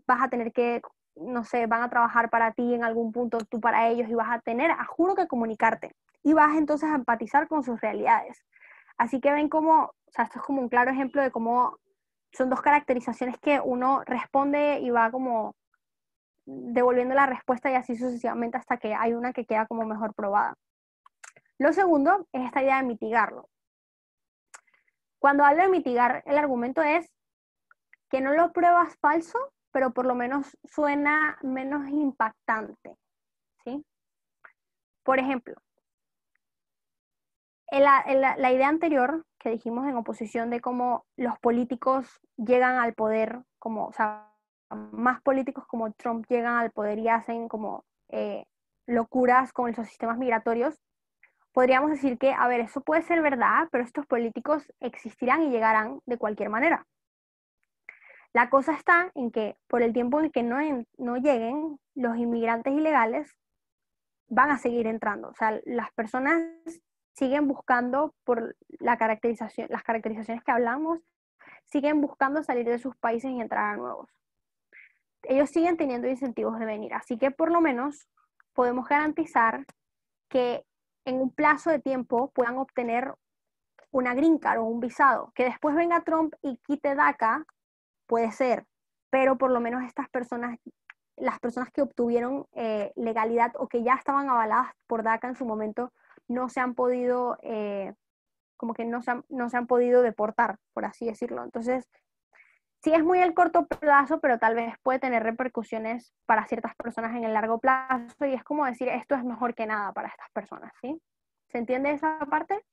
vas a tener que, no sé, van a trabajar para ti en algún punto, tú para ellos, y vas a tener, juro que comunicarte, y vas entonces a empatizar con sus realidades. Así que ven cómo, o sea, esto es como un claro ejemplo de cómo son dos caracterizaciones que uno responde y va como devolviendo la respuesta y así sucesivamente hasta que hay una que queda como mejor probada. Lo segundo es esta idea de mitigarlo. Cuando hablo de mitigar, el argumento es que no lo pruebas falso, pero por lo menos suena menos impactante, ¿sí? Por ejemplo, la idea anterior que dijimos en oposición de cómo los políticos llegan al poder, como, o sea, más políticos como Trump llegan al poder y hacen como locuras con esos sistemas migratorios, podríamos decir que, a ver, eso puede ser verdad, pero estos políticos existirán y llegarán de cualquier manera. La cosa está en que por el tiempo en que no lleguen, los inmigrantes ilegales van a seguir entrando. O sea, las personas siguen buscando por las caracterizaciones que hablamos, siguen buscando salir de sus países y entrar a nuevos. Ellos siguen teniendo incentivos de venir, así que por lo menos podemos garantizar que en un plazo de tiempo puedan obtener una green card o un visado. Que después venga Trump y quite DACA, puede ser, pero por lo menos estas personas, las personas que obtuvieron legalidad o que ya estaban avaladas por DACA en su momento, no se han podido, como que no se han podido deportar, por así decirlo. Entonces, sí es muy al corto plazo, pero tal vez puede tener repercusiones para ciertas personas en el largo plazo, y es como decir, esto es mejor que nada para estas personas, ¿sí? ¿Se entiende esa parte?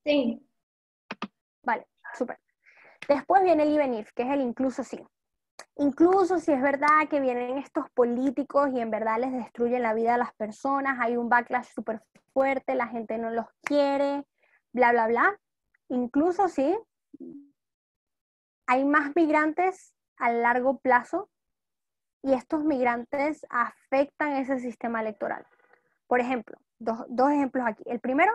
Sí. Vale, súper. Después viene el even if, que es el incluso sí. Incluso si es verdad que vienen estos políticos y en verdad les destruyen la vida a las personas, hay un backlash súper fuerte, la gente no los quiere, bla, bla, bla. Incluso si hay más migrantes a largo plazo y estos migrantes afectan ese sistema electoral. Por ejemplo, dos ejemplos aquí. El primero,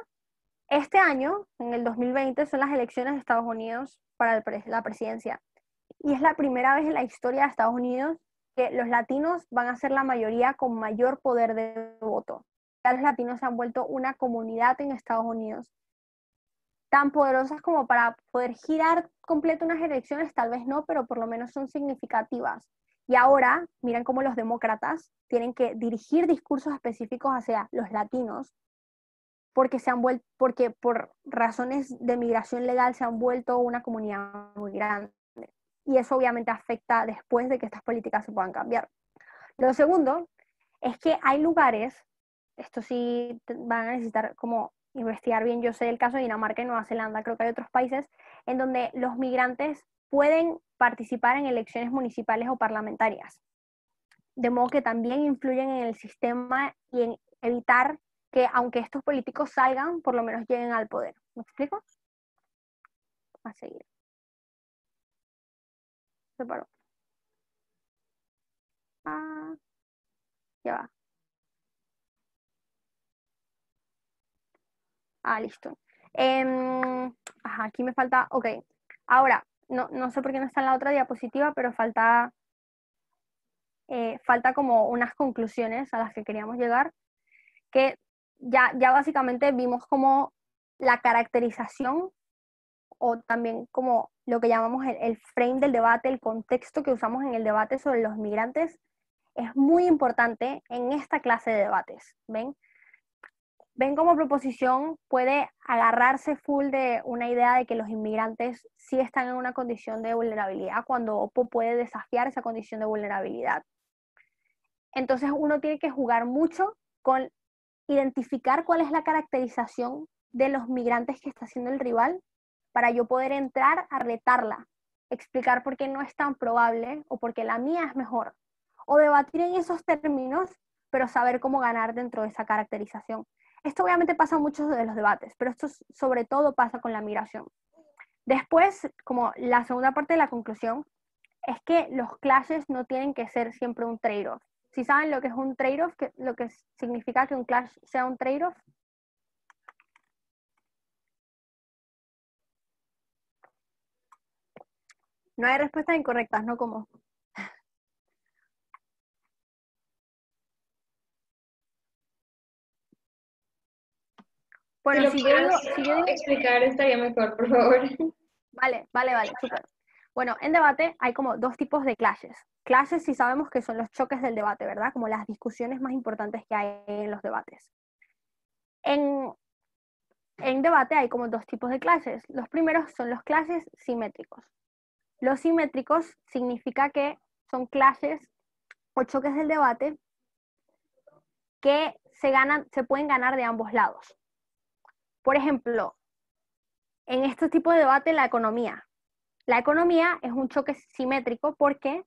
este año, en el 2020, son las elecciones de Estados Unidos para la presidencia. Y es la primera vez en la historia de Estados Unidos que los latinos van a ser la mayoría con mayor poder de voto. Ya los latinos se han vuelto una comunidad en Estados Unidos tan poderosas como para poder girar completo unas elecciones, tal vez no, pero por lo menos son significativas. Y ahora, miren cómo los demócratas tienen que dirigir discursos específicos hacia los latinos, porque por razones de migración legal se han vuelto una comunidad muy grande. Y eso obviamente afecta después de que estas políticas se puedan cambiar. Lo segundo es que hay lugares, esto sí van a necesitar como investigar bien, yo sé el caso de Dinamarca y Nueva Zelanda, creo que hay otros países en donde los migrantes pueden participar en elecciones municipales o parlamentarias, de modo que también influyen en el sistema y en evitar que aunque estos políticos salgan, por lo menos lleguen al poder. ¿Me explico? A seguir. Se paró. Ya va. Listo. Aquí me falta, ok. Ahora, no sé por qué no está en la otra diapositiva, pero falta como unas conclusiones a las que queríamos llegar, que ya básicamente vimos como la caracterización o también como lo que llamamos el frame del debate, el contexto que usamos en el debate sobre los migrantes, es muy importante en esta clase de debates, ¿ven? Ven cómo proposición puede agarrarse full de una idea de que los inmigrantes sí están en una condición de vulnerabilidad, cuando OPPO puede desafiar esa condición de vulnerabilidad. Entonces uno tiene que jugar mucho con identificar cuál es la caracterización de los migrantes que está haciendo el rival para yo poder entrar a retarla, explicar por qué no es tan probable o por qué la mía es mejor, o debatir en esos términos, pero saber cómo ganar dentro de esa caracterización. Esto obviamente pasa en muchos de los debates, pero esto sobre todo pasa con la migración. Después, como la segunda parte de la conclusión, es que los clashes no tienen que ser siempre un trade-off. Si saben lo que es un trade-off, lo que significa que un clash sea un trade-off. No hay respuestas incorrectas, ¿no? Como... Si Bueno, lo si yo quieres digo... explicar, estaría mejor, por favor. Vale, súper. Bueno, en debate hay como dos tipos de clashes. Clashes sí sabemos que son los choques del debate, ¿verdad? Como las discusiones más importantes que hay en los debates. En debate hay como dos tipos de clashes. Los primeros son los clashes simétricos. Los simétricos significa que son clashes o choques del debate que se pueden ganar de ambos lados. Por ejemplo, en este tipo de debate, la economía. La economía es un choque simétrico porque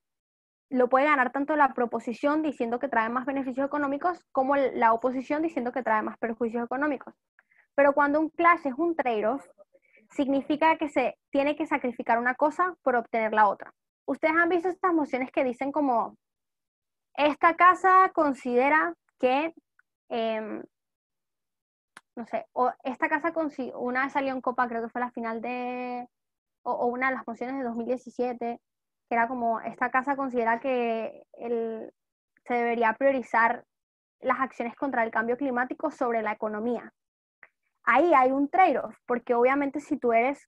lo puede ganar tanto la proposición diciendo que trae más beneficios económicos como la oposición diciendo que trae más perjuicios económicos. Pero cuando un clash es un trade-off, significa que se tiene que sacrificar una cosa por obtener la otra. Ustedes han visto estas mociones que dicen como, esta casa considera que, no sé, o esta casa, una vez salió en Copa, creo que fue la final o una de las mociones de 2017, que era como, esta casa considera que se debería priorizar las acciones contra el cambio climático sobre la economía. Ahí hay un trade-off, porque obviamente si tú eres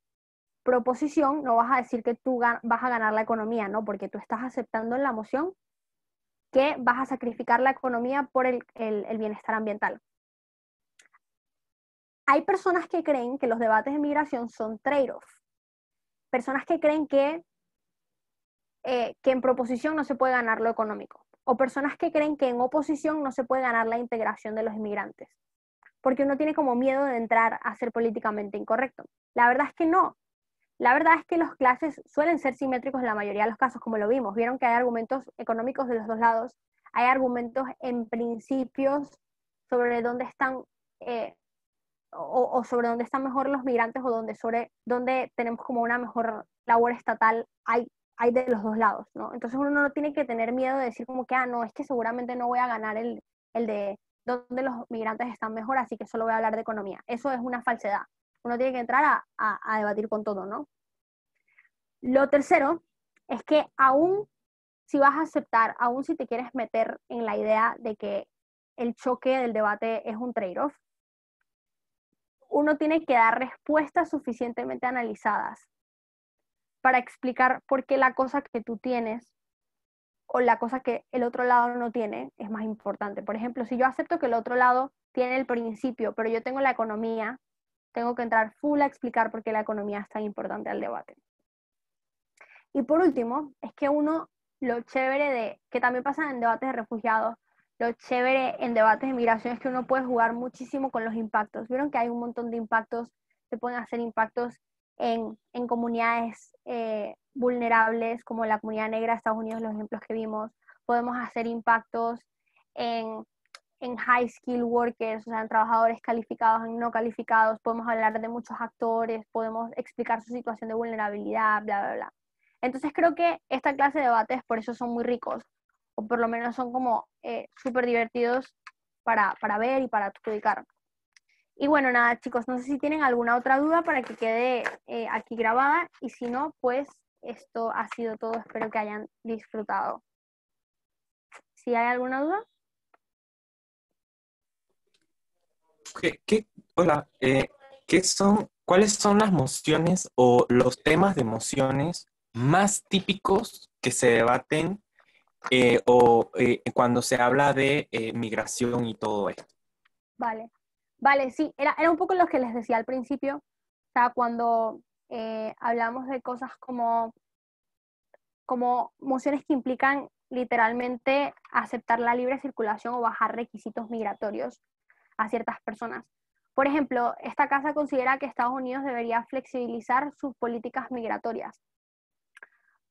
proposición, no vas a decir que tú vas a ganar la economía, ¿no? Porque tú estás aceptando en la moción que vas a sacrificar la economía por el bienestar ambiental. Hay personas que creen que los debates de migración son trade-off. Personas que creen que en proposición no se puede ganar lo económico. O personas que creen que en oposición no se puede ganar la integración de los inmigrantes. Porque uno tiene como miedo de entrar a ser políticamente incorrecto. La verdad es que no. La verdad es que los clashes suelen ser simétricos en la mayoría de los casos, como lo vimos. Vieron que hay argumentos económicos de los dos lados, hay argumentos en principios sobre dónde están, o sobre dónde están mejor los migrantes, o sobre dónde tenemos como una mejor labor estatal, hay de los dos lados, ¿no? Entonces uno no tiene que tener miedo de decir como que, no, es que seguramente no voy a ganar el de dónde los migrantes están mejor, así que solo voy a hablar de economía. Eso es una falsedad. Uno tiene que entrar a debatir con todo, ¿no? Lo tercero es que aún si vas a aceptar, aún si te quieres meter en la idea de que el choque del debate es un trade-off, uno tiene que dar respuestas suficientemente analizadas para explicar por qué la cosa que tú tienes o la cosa que el otro lado no tiene es más importante. Por ejemplo, si yo acepto que el otro lado tiene el principio, pero yo tengo la economía, tengo que entrar full a explicar por qué la economía es tan importante al debate. Y por último, es que lo chévere que también pasa en debates de refugiados, lo chévere en debates de migración es que uno puede jugar muchísimo con los impactos. Vieron que hay un montón de impactos, se pueden hacer impactos en comunidades vulnerables, como la comunidad negra de Estados Unidos, los ejemplos que vimos. Podemos hacer impactos en high skill workers, o sea, en trabajadores calificados, en no calificados. Podemos hablar de muchos actores, podemos explicar su situación de vulnerabilidad, bla, bla, bla. Entonces creo que esta clase de debates por eso son muy ricos, o por lo menos son como súper divertidos para ver y para adjudicar. Y bueno, nada, chicos, no sé si tienen alguna otra duda para que quede aquí grabada, y si no, pues esto ha sido todo. Espero que hayan disfrutado. ¿Si hay alguna duda? Hola, ¿cuáles son las mociones o los temas de mociones más típicos que se debaten cuando se habla de migración y todo esto? Vale, sí, era un poco lo que les decía al principio, o sea, cuando hablamos de cosas como mociones que implican literalmente aceptar la libre circulación o bajar requisitos migratorios a ciertas personas. Por ejemplo, esta casa considera que Estados Unidos debería flexibilizar sus políticas migratorias.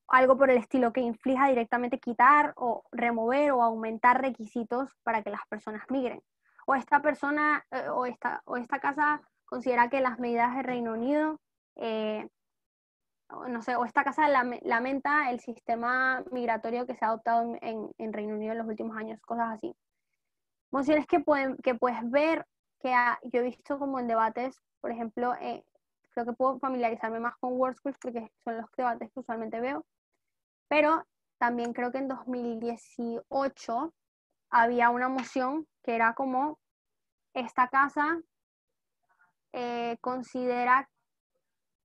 Algo por el estilo, que inflija directamente quitar o remover o aumentar requisitos para que las personas migren. O esta persona o esta casa considera que las medidas de Reino Unido no sé, o esta casa lamenta el sistema migratorio que se ha adoptado en Reino Unido en los últimos años, cosas así. Mociones que puedes ver, yo he visto como en debates, por ejemplo, creo que puedo familiarizarme más con World Schools porque son los debates que usualmente veo, pero también creo que en 2018 había una moción que era como, esta casa considera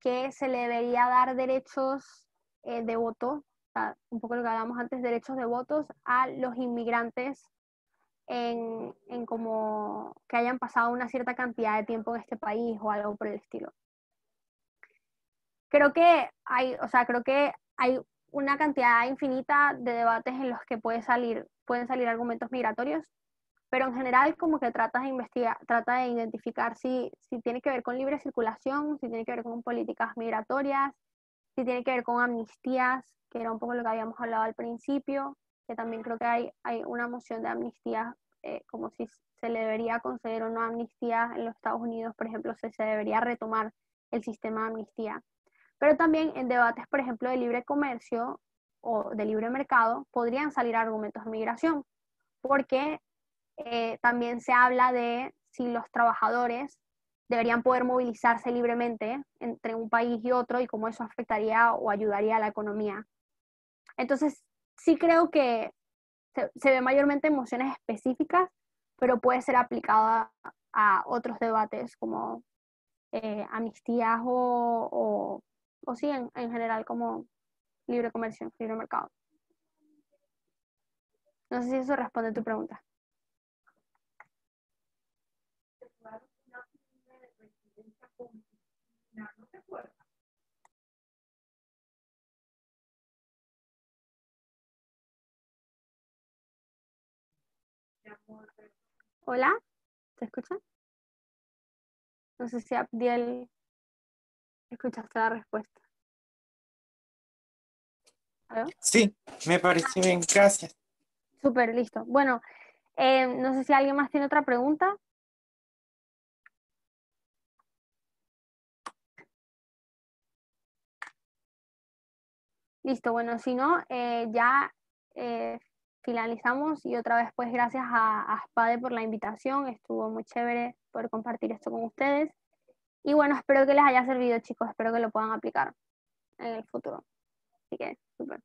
que se le debería dar derechos de voto, o sea, un poco lo que hablábamos antes, derechos de votos a los inmigrantes en como que hayan pasado una cierta cantidad de tiempo en este país o algo por el estilo. Creo que hay una cantidad infinita de debates en los que pueden salir argumentos migratorios, pero en general como que trata de identificar si tiene que ver con libre circulación, si tiene que ver con políticas migratorias, si tiene que ver con amnistías, que era un poco lo que habíamos hablado al principio, que también creo que hay una moción de amnistía, como si se le debería conceder o no amnistía en los Estados Unidos, por ejemplo, se debería retomar el sistema de amnistía. Pero también en debates, por ejemplo, de libre comercio o de libre mercado, podrían salir argumentos de migración, porque también se habla de si los trabajadores deberían poder movilizarse libremente entre un país y otro y cómo eso afectaría o ayudaría a la economía. Entonces, sí creo que se ve mayormente en mociones específicas, pero puede ser aplicada a otros debates como amnistías o sí, en general como libre comercio, libre mercado. No sé si eso responde a tu pregunta. Hola, ¿te escuchan? No sé si Abdiel escuchaste la respuesta. ¿Aló? Sí, me parece bien, gracias. Súper, listo. Bueno, no sé si alguien más tiene otra pregunta. Listo, bueno, si no, ya finalizamos y otra vez pues gracias a Spade por la invitación, estuvo muy chévere poder compartir esto con ustedes y bueno, espero que les haya servido chicos, espero que lo puedan aplicar en el futuro. Así que, súper.